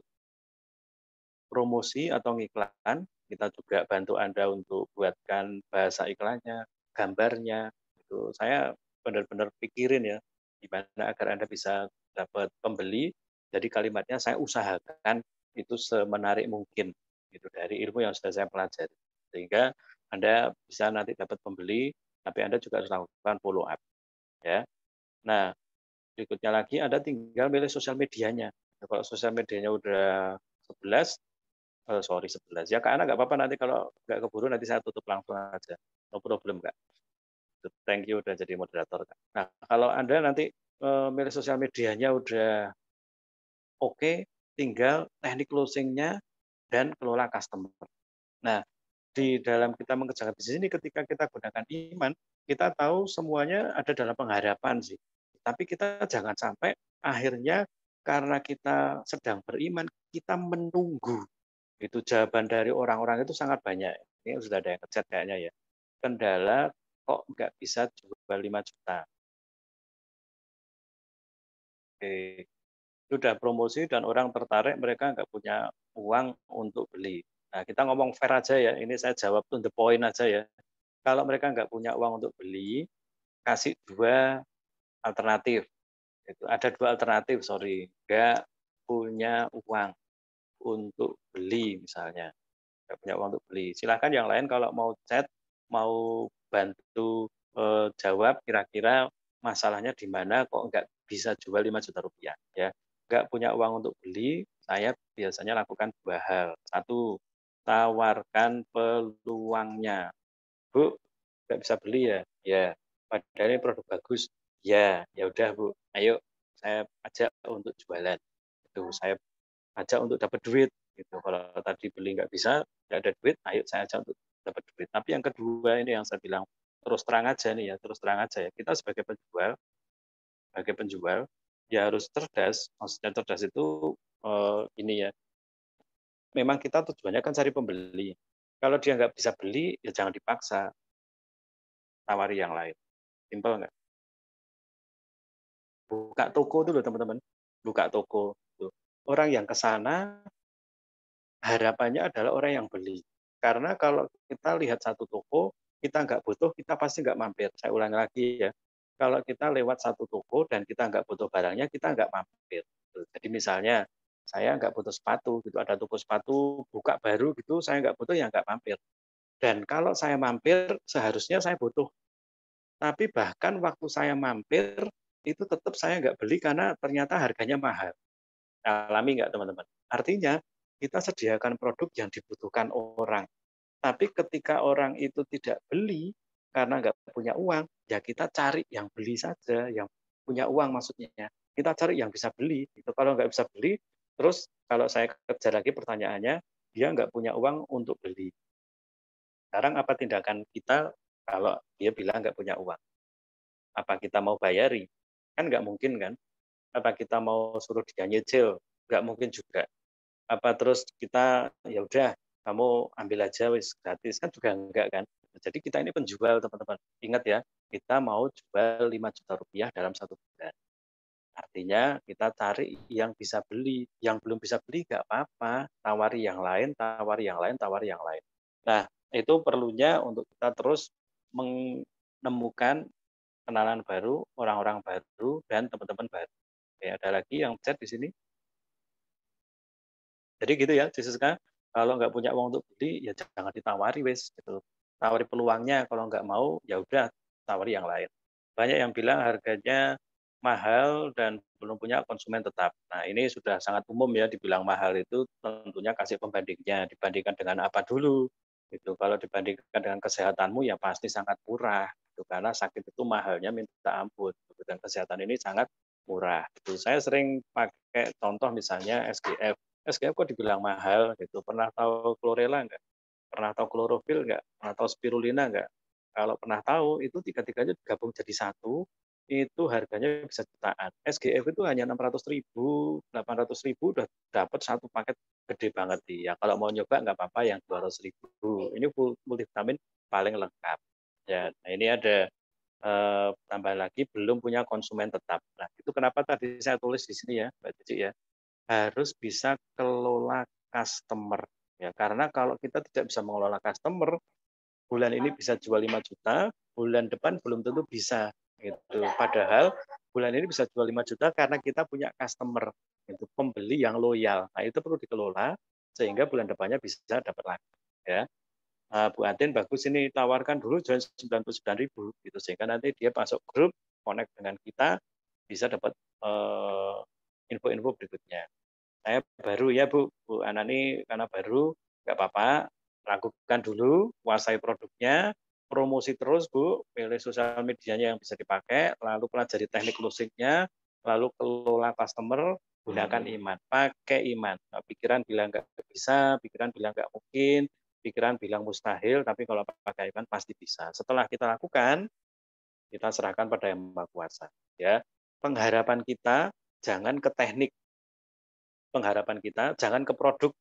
promosi atau ngiklan, kita juga bantu Anda untuk buatkan bahasa iklannya, gambarnya, itu saya benar-benar pikirin ya, gimana agar Anda bisa dapat pembeli, jadi kalimatnya saya usahakan itu semenarik mungkin, gitu, dari ilmu yang sudah saya pelajari. Sehingga Anda bisa nanti dapat pembeli, tapi Anda juga harus lakukan follow up. Ya. Nah, berikutnya lagi Anda tinggal milih sosial medianya. Kalau sosial medianya udah 11, 11 ya Kak Ana nggak apa-apa nanti kalau nggak keburu nanti saya tutup langsung aja, no problem Kak. Thank you udah jadi moderator Kak. Nah kalau Anda nanti milih sosial medianya udah oke, tinggal teknik closing-nya dan kelola customer. Nah di dalam kita mengerjakan bisnis ini ketika kita gunakan iman, kita tahu semuanya ada dalam pengharapan sih. Tapi kita jangan sampai akhirnya karena kita sedang beriman, kita menunggu itu jawaban dari orang-orang itu sangat banyak. Ini sudah ada yang ngechat kayaknya ya. Kendala kok nggak bisa jual 5 juta. Oke. Sudah promosi dan orang tertarik, mereka nggak punya uang untuk beli. Nah, kita ngomong fair aja ya, ini saya jawab to the point aja ya. Kalau mereka nggak punya uang untuk beli, kasih 2 alternatif. Ada 2 alternatif, sorry. Nggak punya uang untuk beli misalnya. Nggak punya uang untuk beli. Silakan yang lain kalau mau chat, mau bantu jawab kira-kira masalahnya di mana kok nggak bisa jual 5 juta rupiah ya. Nggak punya uang untuk beli, saya biasanya lakukan 2 hal. Satu, tawarkan peluangnya. Bu, nggak bisa beli ya? Ya, padahal ini produk bagus. Ya, ya udah Bu, ayo saya ajak untuk jualan. Itu saya ajak untuk dapat duit gitu. Kalau tadi beli nggak bisa, nggak ada duit, ayo saya ajak untuk dapat duit. Tapi yang kedua ini yang saya bilang terus terang aja nih ya, terus terang aja ya. Kita sebagai penjual ya harus cerdas. Maksudnya cerdas itu ini ya. Memang kita tujuannya kan cari pembeli. Kalau dia nggak bisa beli, ya jangan dipaksa. Tawari yang lain. Simpel nggak? Buka toko dulu teman-teman. Buka toko. Tuh. Orang yang ke sana harapannya adalah orang yang beli. Karena kalau kita lihat satu toko, kita nggak butuh, kita pasti nggak mampir. Saya ulangi lagi ya. Kalau kita lewat satu toko dan kita nggak butuh barangnya, kita nggak mampir. Jadi misalnya, saya nggak butuh sepatu, gitu ada toko sepatu buka baru gitu, saya nggak butuh ya nggak mampir. Dan kalau saya mampir, seharusnya saya butuh. Tapi bahkan waktu saya mampir, itu tetap saya nggak beli karena ternyata harganya mahal. Alami nggak teman-teman? Artinya kita sediakan produk yang dibutuhkan orang. Tapi ketika orang itu tidak beli karena nggak punya uang, ya kita cari yang beli saja, yang punya uang maksudnya. Kita cari yang bisa beli. Itu kalau nggak bisa beli, terus kalau saya kejar lagi pertanyaannya, dia nggak punya uang untuk beli. Sekarang apa tindakan kita kalau dia bilang nggak punya uang? Apa kita mau bayari? Kan nggak mungkin kan? Apa kita mau suruh dia nyicil? Nggak mungkin juga. Apa terus kita ya udah kamu ambil aja wis gratis kan juga enggak kan. Jadi kita ini penjual teman-teman. Ingat ya, kita mau jual 5 juta rupiah dalam 1 bulan. Artinya kita cari yang bisa beli, yang belum bisa beli nggak apa-apa, tawari yang lain, tawari yang lain, tawari yang lain. Nah, itu perlunya untuk kita terus menemukan kenalan baru, orang-orang baru, dan teman-teman baru. Ya, ada lagi yang chat di sini. Jadi gitu ya, Jessica. Kalau nggak punya uang untuk beli, ya jangan ditawari wes. Gitu. Tawari peluangnya, kalau nggak mau, ya udah tawari yang lain. Banyak yang bilang harganya mahal dan belum punya konsumen tetap. Nah ini sudah sangat umum ya, dibilang mahal itu tentunya kasih pembandingnya. Dibandingkan dengan apa dulu? Gitu. Kalau dibandingkan dengan kesehatanmu, ya pasti sangat murah. Gitu. Karena sakit itu mahalnya minta ampun. Gitu. Dan kesehatan ini sangat murah. Gitu. Saya sering pakai contoh misalnya SGF. SGF kok dibilang mahal gitu. Pernah tahu chlorella nggak? Pernah tahu klorofil nggak? Pernah tahu spirulina nggak? Kalau pernah tahu, itu tiga-tiganya digabung jadi satu, itu harganya bisa jutaan. SGF itu hanya 600.000, 800.000 udah dapat satu paket gede banget nih. Ya, kalau mau nyoba nggak apa-apa yang 200.000. Ini full multivitamin paling lengkap. Ya, nah ini ada tambah lagi belum punya konsumen tetap. Nah, itu kenapa tadi saya tulis di sini ya, Mbak Cici ya. Harus bisa kelola customer ya karena kalau kita tidak bisa mengelola customer bulan ini bisa jual 5 juta bulan depan belum tentu bisa gitu padahal bulan ini bisa jual 5 juta karena kita punya customer itu pembeli yang loyal. Nah itu perlu dikelola sehingga bulan depannya bisa dapat lagi ya. Bu Atin bagus ini tawarkan dulu jual 99.000 gitu sehingga nanti dia masuk grup connect dengan kita bisa dapat info-info berikutnya. Saya baru ya Bu Anani karena baru nggak apa-apa, lakukan dulu, kuasai produknya, promosi terus Bu, pilih sosial medianya yang bisa dipakai, lalu pelajari teknik closing-nya, lalu kelola customer, gunakan iman, pakai iman. Nah, pikiran bilang nggak bisa, pikiran bilang nggak mungkin, pikiran bilang mustahil, tapi kalau pakai iman pasti bisa. Setelah kita lakukan, kita serahkan pada Yang Maha Kuasa. Ya, pengharapan kita jangan ke teknik, pengharapan kita jangan ke produk,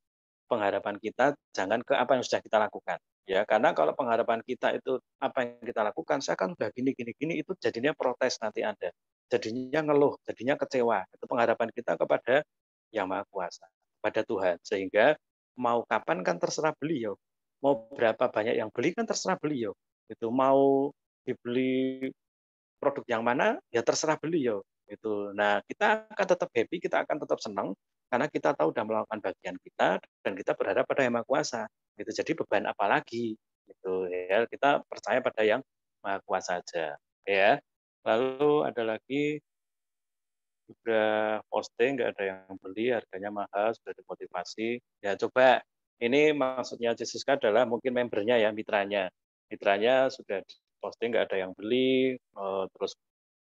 pengharapan kita jangan ke apa yang sudah kita lakukan. Ya, karena kalau pengharapan kita itu apa yang kita lakukan, saya kan udah gini gini gini itu jadinya protes nanti Anda. Jadinya ngeluh, jadinya kecewa. Itu pengharapan kita kepada Yang Maha Kuasa, pada Tuhan. Sehingga mau kapan kan terserah beliau. Mau berapa banyak yang beli kan terserah beliau. Itu mau dibeli produk yang mana ya terserah beliau gitu. Nah, kita akan tetap happy, kita akan tetap senang karena kita tahu sudah melakukan bagian kita dan kita berharap pada Yang Maha Kuasa. Gitu. Jadi beban apa lagi gitu ya. Kita percaya pada Yang Maha Kuasa saja ya. Lalu ada lagi sudah posting nggak ada yang beli, harganya mahal, sudah dimotivasi. Ya coba ini maksudnya Jessica adalah mungkin membernya ya, mitranya. Mitranya sudah posting nggak ada yang beli, terus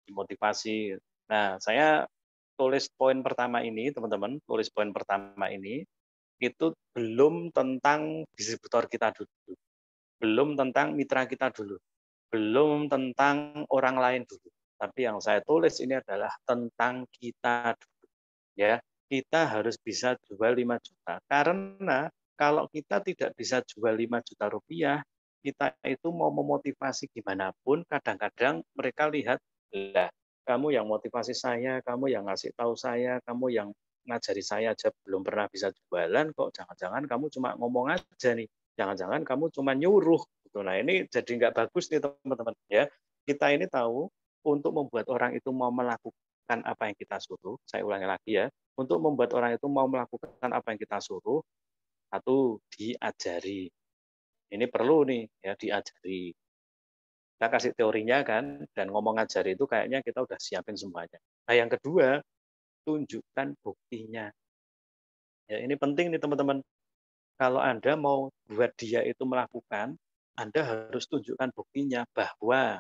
dimotivasi. Nah, saya tulis poin pertama ini, teman-teman, tulis poin pertama ini, itu belum tentang distributor kita dulu, belum tentang mitra kita dulu, belum tentang orang lain dulu. Tapi yang saya tulis ini adalah tentang kita dulu. Ya, kita harus bisa jual 5 juta. Karena kalau kita tidak bisa jual 5 juta rupiah, kita itu mau memotivasi gimana pun, kadang-kadang mereka lihat, lah, kamu yang motivasi saya, kamu yang ngasih tahu saya, kamu yang ngajari saya aja belum pernah bisa jualan, kok jangan-jangan kamu cuma ngomong aja nih, jangan-jangan kamu cuma nyuruh. Gitu. Nah ini jadi nggak bagus nih teman-teman. Ya, kita ini tahu untuk membuat orang itu mau melakukan apa yang kita suruh, saya ulangi lagi ya, untuk membuat orang itu mau melakukan apa yang kita suruh, satu, diajari. Ini perlu nih, ya diajari. Kita kasih teorinya kan, dan ngomong ajari itu kayaknya kita udah siapin semuanya. Nah yang kedua, tunjukkan buktinya. Ya, ini penting nih teman-teman. Kalau Anda mau buat dia itu melakukan, Anda harus tunjukkan buktinya bahwa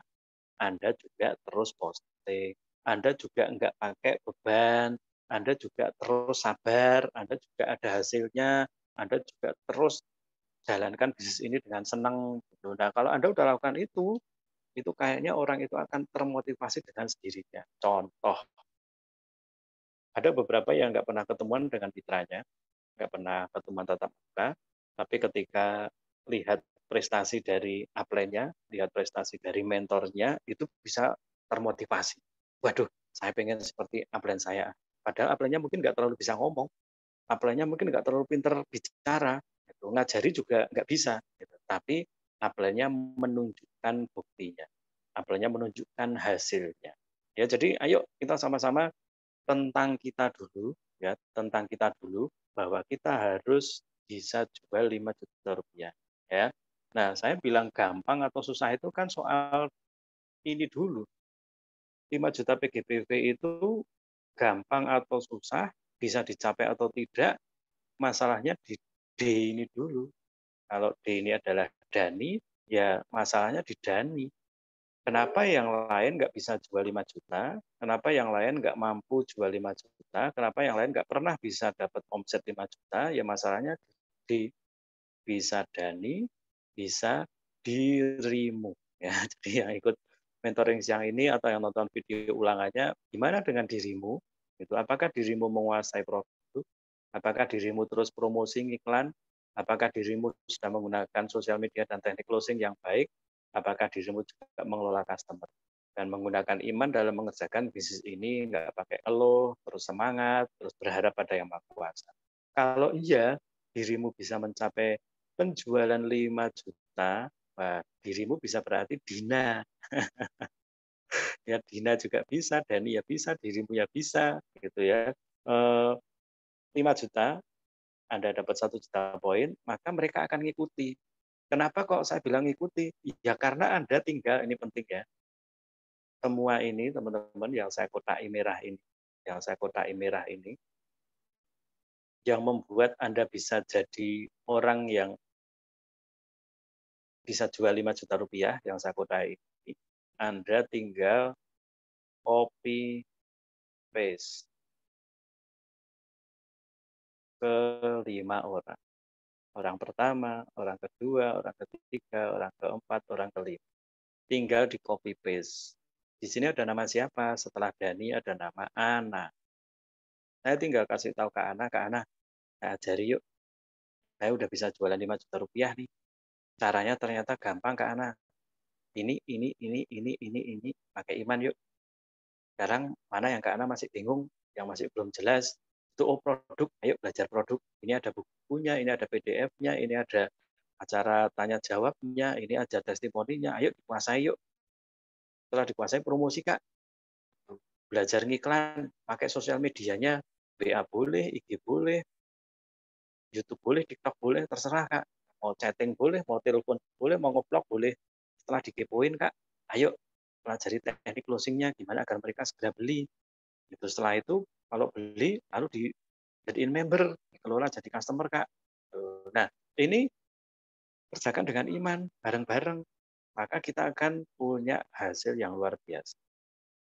Anda juga terus posting, Anda juga nggak pakai beban, Anda juga terus sabar, Anda juga ada hasilnya, Anda juga terus jalankan bisnis ini dengan senang. Gitu. Nah, kalau Anda udah lakukan itu kayaknya orang itu akan termotivasi dengan sendirinya. Contoh, ada beberapa yang nggak pernah ketemuan dengan mitranya, nggak pernah pertemuan tatap muka, tapi ketika lihat prestasi dari upline-nya, lihat prestasi dari mentornya, itu bisa termotivasi. Waduh, saya pengen seperti upline saya. Padahal upline-nya mungkin nggak terlalu bisa ngomong, upline-nya mungkin nggak terlalu pinter bicara, gitu. Ngajari juga nggak bisa. Gitu. Tapi upline-nya menunjukkan buktinya, upline-nya menunjukkan hasilnya. Ya, jadi ayo kita sama-sama tentang kita dulu, ya, tentang kita dulu bahwa kita harus bisa jual 5 juta rupiah, ya. Nah, saya bilang gampang atau susah itu kan soal ini dulu. 5 juta PGBV itu gampang atau susah, bisa dicapai atau tidak, masalahnya di D ini dulu. Kalau D ini adalah Dani, ya masalahnya di Dani. Kenapa yang lain nggak bisa jual 5 juta? Kenapa yang lain nggak mampu jual 5 juta? Kenapa yang lain nggak pernah bisa dapat omset 5 juta? Ya masalahnya di bisa Dani, bisa dirimu. Ya, jadi yang ikut mentoring siang ini atau yang nonton video ulangannya, gimana dengan dirimu? Itu apakah dirimu menguasai produk? Apakah dirimu terus promosi iklan? Apakah dirimu sudah menggunakan sosial media dan teknik closing yang baik? Apakah dirimu juga mengelola customer? Dan menggunakan iman dalam mengerjakan bisnis ini, nggak pakai eluh, terus semangat, terus berharap pada yang maha kuasa. Kalau iya, dirimu bisa mencapai penjualan 5 juta, wah, dirimu bisa berarti Dina. Ya, Dina juga bisa, Dani ya bisa, dirimu ya bisa, gitu ya. 5 juta, Anda dapat 1 juta poin, maka mereka akan ngikuti. Kenapa kok saya bilang ngikuti? Ya karena Anda tinggal, ini penting ya, semua ini teman-teman yang saya kotai merah ini, yang membuat Anda bisa jadi orang yang bisa jual 5 juta rupiah yang saya kotai ini, Anda tinggal copy paste ke 5 orang. Orang pertama, orang kedua, orang ketiga, orang keempat, orang kelima. Tinggal di copy paste. Di sini ada nama siapa? Setelah Dani ada nama Ana. Saya tinggal kasih tahu Kak Ana, saya ajari yuk. Saya udah bisa jualan 5 juta rupiah nih. Caranya ternyata gampang Kak Ana. Ini. Pakai iman yuk. Sekarang mana yang Kak Ana masih bingung, yang masih belum jelas, itu produk, ayo belajar produk. Ini ada bukunya, ini ada PDF-nya, ini ada acara tanya jawabnya, ini ada testimoninya, ayo dikuasai yuk. Setelah dikuasai promosi Kak, belajar ngiklan, pakai sosial medianya, WA boleh, IG boleh, YouTube boleh, TikTok boleh, terserah Kak. Mau chatting boleh, mau telepon boleh, mau ngeblok boleh. Setelah dikepoin Kak, ayo pelajari teknik closingnya, gimana agar mereka segera beli. Gitu. Setelah itu kalau beli lalu dijadiin member, dikelola jadi customer Kak. Nah, ini kerjakan dengan iman, bareng-bareng. Maka kita akan punya hasil yang luar biasa.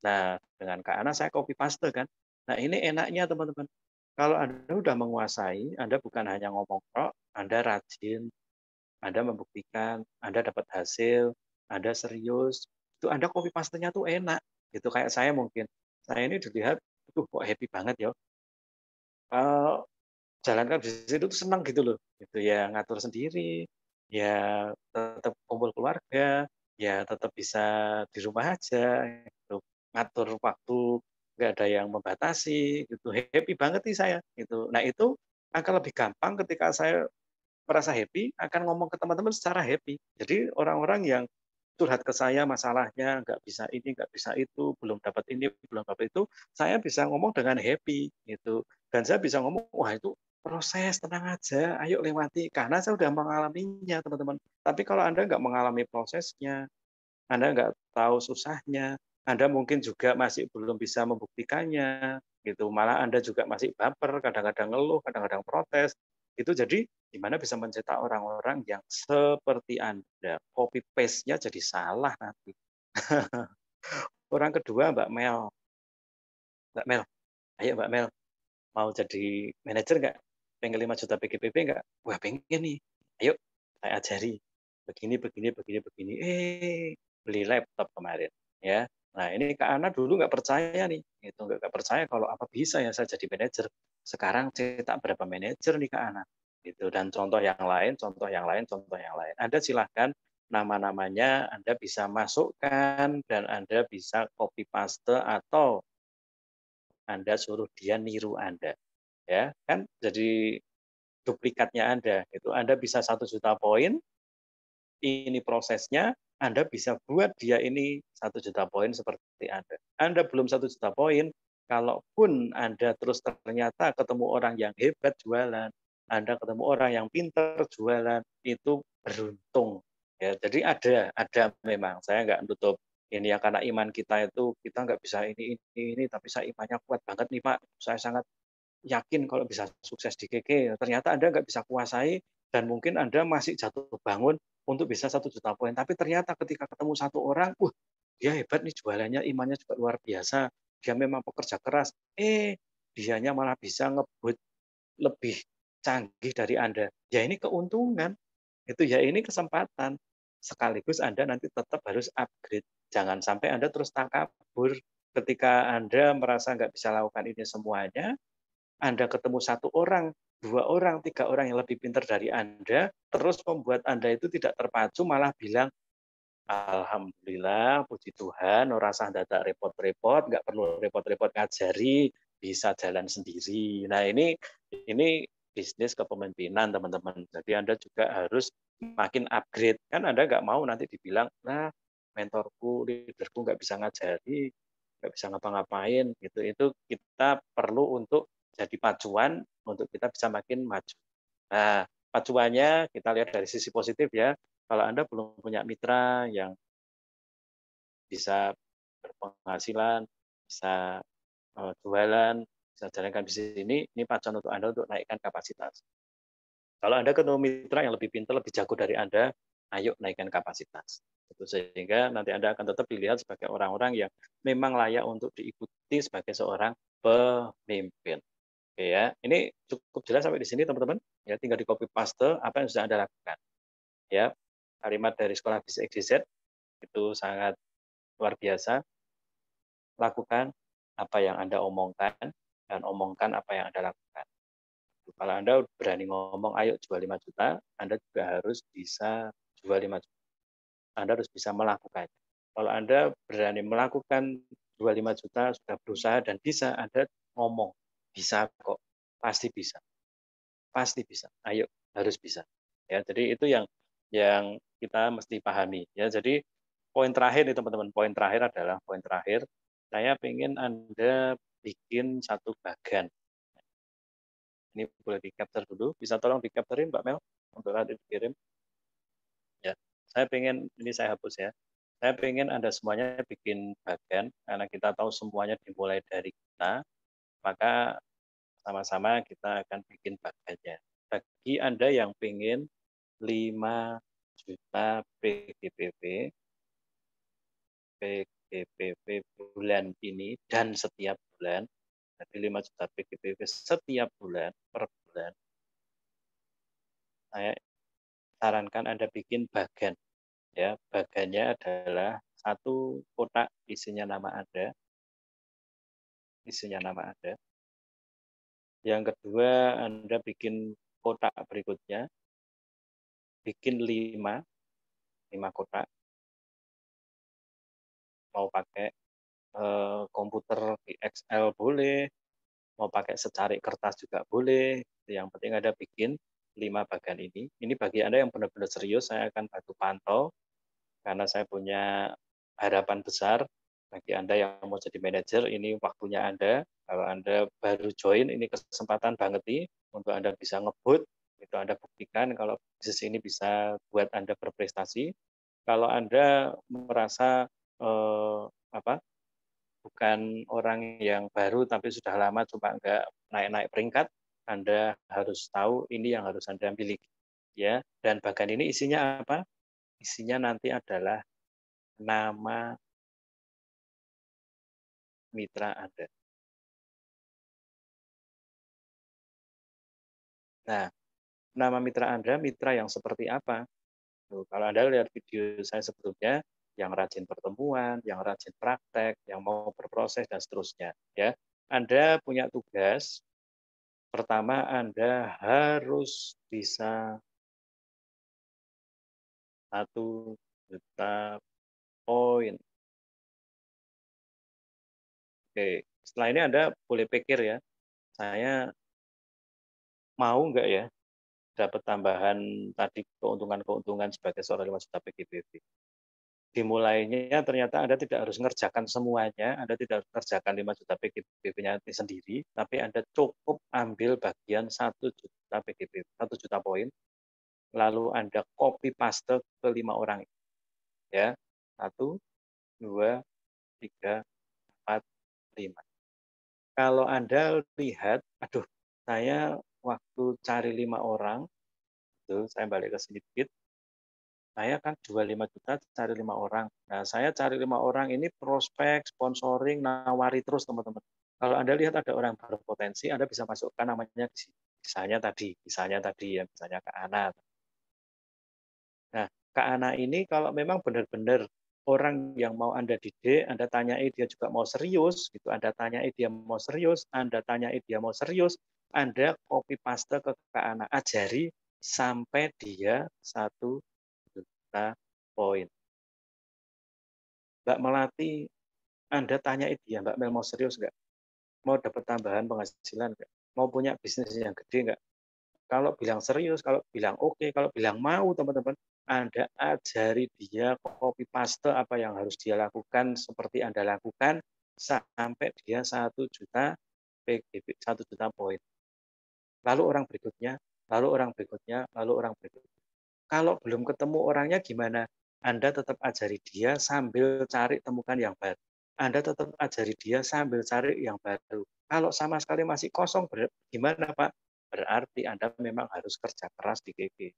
Nah, dengan Kak Ana saya copy paste kan. Nah, ini enaknya teman-teman. Kalau Anda sudah menguasai, Anda bukan hanya ngomong kok, Anda rajin, Anda membuktikan, Anda dapat hasil, Anda serius, itu Anda copy paste-nya tuh enak. Gitu kayak saya mungkin. Saya ini dilihat, tuh kok happy banget ya. Jalankan bisnis itu tuh senang gitu loh. Gitu ya, ngatur sendiri, ya tetap kumpul keluarga, ya tetap bisa di rumah aja, gitu. Ngatur waktu, nggak ada yang membatasi, gitu. Happy banget nih saya, gitu. Nah itu akan lebih gampang ketika saya merasa happy, akan ngomong ke teman-teman secara happy. Jadi orang-orang yang curhat ke saya masalahnya, nggak bisa ini, nggak bisa itu, belum dapat ini, belum dapat itu, saya bisa ngomong dengan happy gitu. Dan saya bisa ngomong, wah itu proses, tenang aja, ayo lewati. Karena saya sudah mengalaminya, teman-teman. Tapi kalau Anda nggak mengalami prosesnya, Anda nggak tahu susahnya, Anda mungkin juga masih belum bisa membuktikannya, gitu. Malah Anda juga masih baper, kadang-kadang ngeluh, kadang-kadang protes. Itu jadi gimana bisa mencetak orang-orang yang seperti Anda. Copy paste-nya jadi salah nanti. Orang kedua Mbak Mel. Mbak Mel, ayo Mbak Mel, mau jadi manajer nggak? Pengen 5 juta PGBP nggak? Wah pengen nih. Ayo saya ajari. Begini, begini, begini, begini. Beli laptop kemarin. Ya. Nah ini Kak Ana dulu nggak percaya nih. Itu nggak percaya kalau apa bisa ya saya jadi manajer. Sekarang cetak berapa manajer nih Kak Ana. Gitu. Dan contoh yang lain, contoh yang lain, contoh yang lain. Anda silahkan nama-namanya Anda bisa masukkan dan Anda bisa copy paste atau Anda suruh dia niru Anda. Ya, kan jadi duplikatnya Anda. Itu Anda bisa 1 juta poin, ini prosesnya, Anda bisa buat dia ini 1 juta poin seperti Anda. Anda belum 1 juta poin, kalaupun Anda terus ternyata ketemu orang yang hebat jualan, Anda ketemu orang yang pintar jualan, itu beruntung. Ya, jadi ada memang. Saya nggak nutup ini ya karena iman kita itu kita nggak bisa ini, tapi saya imannya kuat banget nih Pak. Saya sangat yakin kalau bisa sukses di KK, ternyata Anda nggak bisa kuasai dan mungkin Anda masih jatuh bangun untuk bisa 1 juta poin. Tapi ternyata ketika ketemu satu orang, dia hebat nih jualannya, imannya juga luar biasa, dia memang pekerja keras, dianya malah bisa ngebut lebih canggih dari Anda. Ya ini keuntungan, itu ya ini kesempatan. Sekaligus Anda nanti tetap harus upgrade. Jangan sampai Anda terus takabur ketika Anda merasa nggak bisa lakukan ini semuanya, anda ketemu 1 orang, 2 orang, 3 orang yang lebih pintar dari Anda, terus membuat Anda itu tidak terpacu, malah bilang, Alhamdulillah, puji Tuhan, ora usah dadak repot-repot, nggak perlu repot-repot ngajari, bisa jalan sendiri. Nah ini bisnis kepemimpinan teman-teman. Jadi Anda juga harus makin upgrade. Kan Anda nggak mau nanti dibilang, nah mentorku, leaderku nggak bisa ngajari, nggak bisa ngapa-ngapain. Itu kita perlu untuk jadi pacuan untuk kita bisa makin maju. Nah, pacuannya kita lihat dari sisi positif ya. Kalau Anda belum punya mitra yang bisa berpenghasilan, bisa jualan, bisa jalankan bisnis ini pacuan untuk Anda untuk naikkan kapasitas. Kalau Anda ketemu mitra yang lebih pintar, lebih jago dari Anda, ayo naikkan kapasitas. Sehingga nanti Anda akan tetap dilihat sebagai orang-orang yang memang layak untuk diikuti sebagai seorang pemimpin. Oke ya, ini cukup jelas sampai di sini teman-teman. Ya, tinggal di copy paste apa yang sudah Anda lakukan. Ya, kalimat dari sekolah bisnis XYZ itu sangat luar biasa. Lakukan apa yang Anda omongkan dan omongkan apa yang Anda lakukan. Kalau Anda berani ngomong, ayo jual 5 juta, Anda juga harus bisa jual 5 juta. Anda harus bisa melakukan. Kalau Anda berani melakukan jual 5 juta, sudah berusaha dan bisa, Anda ngomong. Bisa kok, pasti bisa. Pasti bisa. Ayo, harus bisa. Ya, jadi itu yang kita mesti pahami. Ya, jadi poin terakhir nih teman-teman. Poin terakhir adalah poin terakhir. Saya ingin Anda bikin satu bagan. Ini boleh di-capture dulu. Bisa tolong di-capturein Mbak Mel untuk nanti dikirim. Ya, saya pengen ini saya hapus ya. Saya pengen Anda semuanya bikin bagan karena kita tahu semuanya dimulai dari kita. Maka sama-sama kita akan bikin bagannya. Bagi Anda yang pengen 5 juta PGBP bulan ini dan setiap bulan, jadi 5 juta PGBP setiap bulan, per bulan, saya sarankan Anda bikin bagan. Ya, bagannya adalah 1 kotak isinya nama Anda, isinya nama Anda. Yang kedua, Anda bikin kotak berikutnya, bikin 5 kotak, mau pakai komputer di Excel boleh, mau pakai secarik kertas juga boleh. Yang penting Anda bikin 5 bagan ini. Ini bagi Anda yang benar-benar serius, saya akan bantu pantau karena saya punya harapan besar bagi Anda yang mau jadi manajer, ini waktunya Anda. Kalau Anda baru join, ini kesempatan banget nih untuk Anda bisa ngebut, itu Anda buktikan kalau bisnis ini bisa buat Anda berprestasi. Kalau Anda merasa apa bukan orang yang baru tapi sudah lama cuma nggak naik-naik peringkat, Anda harus tahu ini yang harus Anda miliki. Ya, dan bagian ini isinya apa? Isinya nanti adalah nama mitra Anda. Nah, nama mitra Anda, mitra yang seperti apa? Tuh, kalau Anda lihat video saya sebelumnya, yang rajin pertemuan, yang rajin praktek, yang mau berproses, dan seterusnya. Ya, Anda punya tugas, pertama Anda harus bisa 1 juta poin. Oke, setelah ini Anda boleh pikir ya, saya mau nggak ya dapat tambahan tadi keuntungan-keuntungan sebagai seorang 5 juta PGBV. Dimulainya ternyata Anda tidak harus mengerjakan semuanya, Anda tidak harus mengerjakan 5 juta PGBV-nya sendiri, tapi Anda cukup ambil bagian 1 juta PGBV, 1 juta poin, lalu Anda copy paste ke 5 orang. Ya, 1, 2, 3, 4, 5. Kalau Anda lihat, aduh, saya waktu cari 5 orang, itu saya balik ke sini dikit, saya kan jual 5 juta, cari 5 orang. Nah, saya cari 5 orang ini prospek, sponsoring, nawari terus teman-teman. Kalau Anda lihat ada orang berpotensi, Anda bisa masukkan namanya di sini. Misalnya tadi ya, misalnya Kak Ana. Nah, Kak Ana ini kalau memang benar-benar orang yang mau Anda didik, Anda tanyai dia juga mau serius, gitu. Anda tanyai dia mau serius, Anda tanyai dia mau serius, Anda copy paste ke Kak Ana, ajari sampai dia 1 juta poin. Mbak Melati, Anda tanyai dia, Mbak Mel mau serius nggak? Mau dapat tambahan penghasilan nggak? Mau punya bisnis yang gede nggak? Kalau bilang serius, kalau bilang oke, kalau bilang mau teman-teman, Anda ajari dia copy paste apa yang harus dia lakukan seperti Anda lakukan sampai dia 1 juta PGB, 1 juta poin. Lalu orang berikutnya, lalu orang berikutnya, lalu orang berikutnya. Kalau belum ketemu orangnya gimana? Anda tetap ajari dia sambil cari temukan yang baru. Anda tetap ajari dia sambil cari yang baru. Kalau sama sekali masih kosong, gimana Pak? Berarti Anda memang harus kerja keras di GG.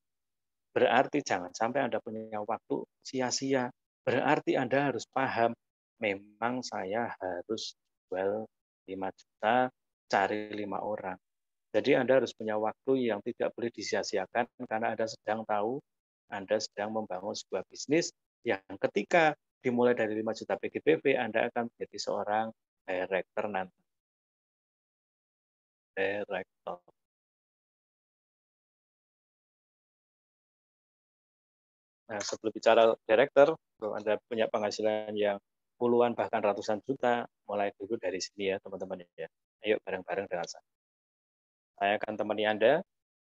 Berarti jangan sampai Anda punya waktu sia-sia. Berarti Anda harus paham, memang saya harus jual 5 juta, cari 5 orang. Jadi Anda harus punya waktu yang tidak boleh disia-siakan karena Anda sedang tahu, Anda sedang membangun sebuah bisnis yang ketika dimulai dari 5 juta PGBV, Anda akan menjadi seorang director nanti. Director. Nah, sebelum bicara director, kalau Anda punya penghasilan yang puluhan bahkan ratusan juta, mulai dulu dari sini ya teman-teman ya. Ayo bareng-bareng dengan saya. Saya akan temani Anda,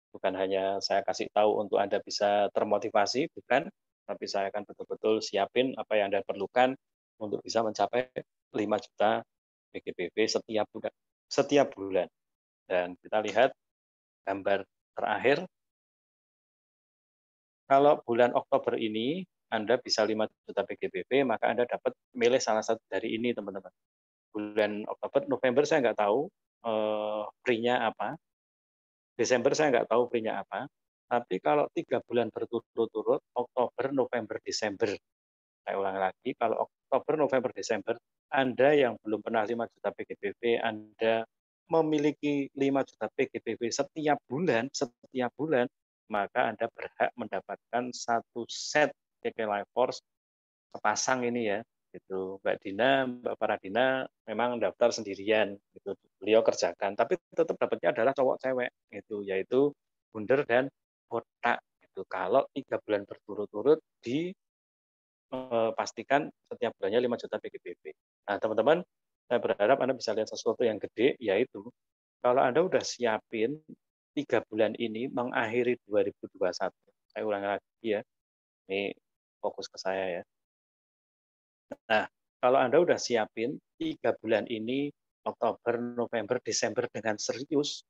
bukan hanya saya kasih tahu untuk Anda bisa termotivasi, bukan, tapi saya akan betul-betul siapin apa yang Anda perlukan untuk bisa mencapai 5 juta PGBV setiap bulan. Setiap bulan. Dan kita lihat gambar terakhir. Kalau bulan Oktober ini Anda bisa 5 juta PGBV, maka Anda dapat milih salah satu dari ini, teman-teman. Bulan Oktober, November saya nggak tahu free-nya apa. Desember saya nggak tahu free-nya apa. Tapi kalau 3 bulan berturut-turut, Oktober, November, Desember, saya ulangi lagi, kalau Oktober, November, Desember, Anda yang belum pernah 5 juta PGBV, Anda memiliki 5 juta PGBV setiap bulan, maka Anda berhak mendapatkan 1 set KK Life Force sepasang ini ya. Itu Mbak Dina, Mbak Paradina memang daftar sendirian, gitu. Beliau kerjakan, tapi tetap dapatnya adalah cowok cewek, itu yaitu Bunder dan Botak. Itu kalau 3 bulan berturut-turut pastikan setiap bulannya 5 juta PGBV. Nah, teman-teman, saya berharap Anda bisa lihat sesuatu yang gede, yaitu kalau Anda udah siapin 3 bulan ini mengakhiri 2021. Saya ulangi lagi ya, ini fokus ke saya ya. Nah, kalau Anda udah siapin 3 bulan ini, Oktober, November, Desember dengan serius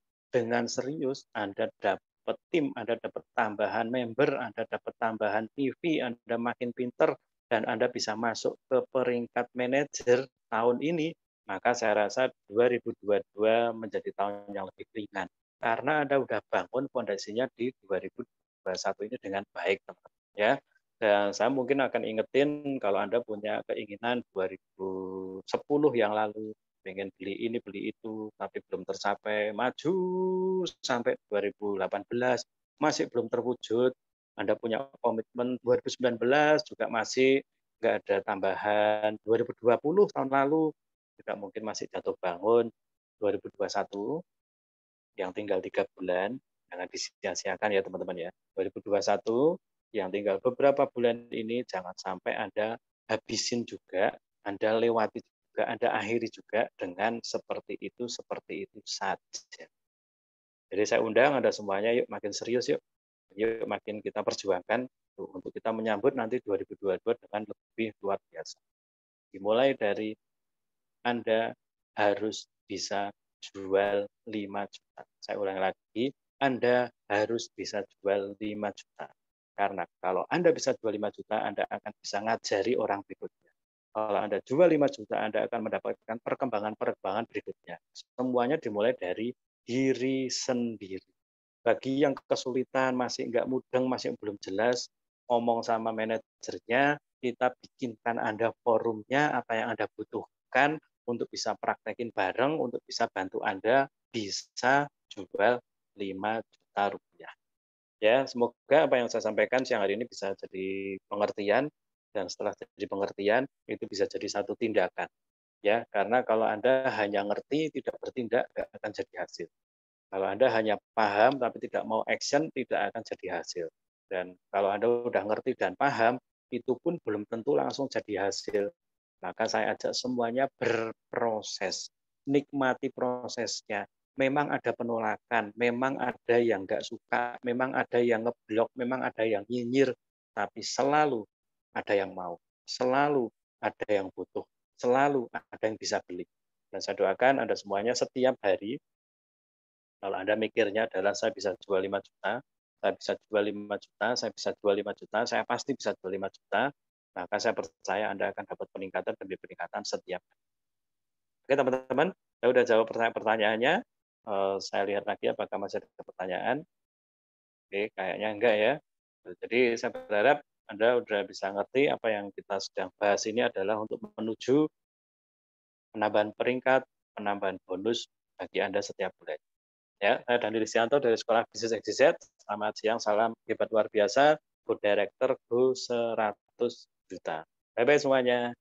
Anda dapat tim, Anda dapat tambahan member, Anda dapat tambahan TV, Anda makin pinter, dan Anda bisa masuk ke peringkat manajer tahun ini, maka saya rasa 2022 menjadi tahun yang lebih ringan. Karena Anda udah bangun fondasinya di 2021 ini dengan baik, teman-teman. Ya. Dan saya mungkin akan ingetin kalau Anda punya keinginan 2010 yang lalu, pengen beli ini, beli itu, tapi belum tercapai, maju sampai 2018, masih belum terwujud. Anda punya komitmen 2019 juga masih nggak ada tambahan, 2020 tahun lalu juga mungkin masih jatuh bangun, 2021 yang tinggal 3 bulan, jangan disia-siakan ya teman-teman ya. 2021 yang tinggal beberapa bulan ini jangan sampai Anda habisin juga, Anda lewati juga, Anda akhiri juga dengan seperti itu saja. Jadi saya undang Anda semuanya, yuk makin serius yuk. Yuk makin kita perjuangkan untuk kita menyambut nanti 2022 dengan lebih luar biasa. Dimulai dari Anda harus bisa jual 5 juta. Saya ulang lagi, Anda harus bisa jual 5 juta. Karena kalau Anda bisa jual 5 juta, Anda akan bisa ngajari orang berikutnya. Kalau Anda jual 5 juta, Anda akan mendapatkan perkembangan-perkembangan berikutnya. Semuanya dimulai dari diri sendiri. Bagi yang kesulitan, masih nggak mudeng, masih belum jelas, ngomong sama manajernya, kita bikinkan Anda forumnya, apa yang Anda butuhkan untuk bisa praktekin bareng, untuk bisa bantu Anda bisa jual 5 juta rupiah. Ya, semoga apa yang saya sampaikan siang hari ini bisa jadi pengertian, dan setelah jadi pengertian, itu bisa jadi satu tindakan. Ya, karena kalau Anda hanya ngerti, tidak bertindak, nggak akan jadi hasil. Kalau Anda hanya paham tapi tidak mau action, tidak akan jadi hasil. Dan kalau Anda sudah ngerti dan paham, itu pun belum tentu langsung jadi hasil. Maka saya ajak semuanya berproses. Nikmati prosesnya. Memang ada penolakan, memang ada yang nggak suka, memang ada yang ngeblok, memang ada yang nyinyir, tapi selalu ada yang mau. Selalu ada yang butuh. Selalu ada yang bisa beli. Dan saya doakan Anda semuanya setiap hari, kalau Anda mikirnya adalah saya bisa jual 5 juta, saya bisa jual 5 juta, saya bisa jual 5 juta, saya pasti bisa jual 5 juta, maka saya percaya Anda akan dapat peningkatan demi peningkatan setiap hari. Oke teman-teman, saya sudah jawab pertanyaannya. Saya lihat lagi apakah masih ada pertanyaan. Oke, kayaknya enggak ya. Jadi saya berharap Anda sudah bisa ngerti apa yang kita sedang bahas ini adalah untuk menuju penambahan peringkat, penambahan bonus bagi Anda setiap bulan. Ya, saya Dandi Listianto dari Sekolah Bisnis XYZ. Selamat siang, salam hebat luar biasa, Go Director Go 100 juta. Bye-bye semuanya.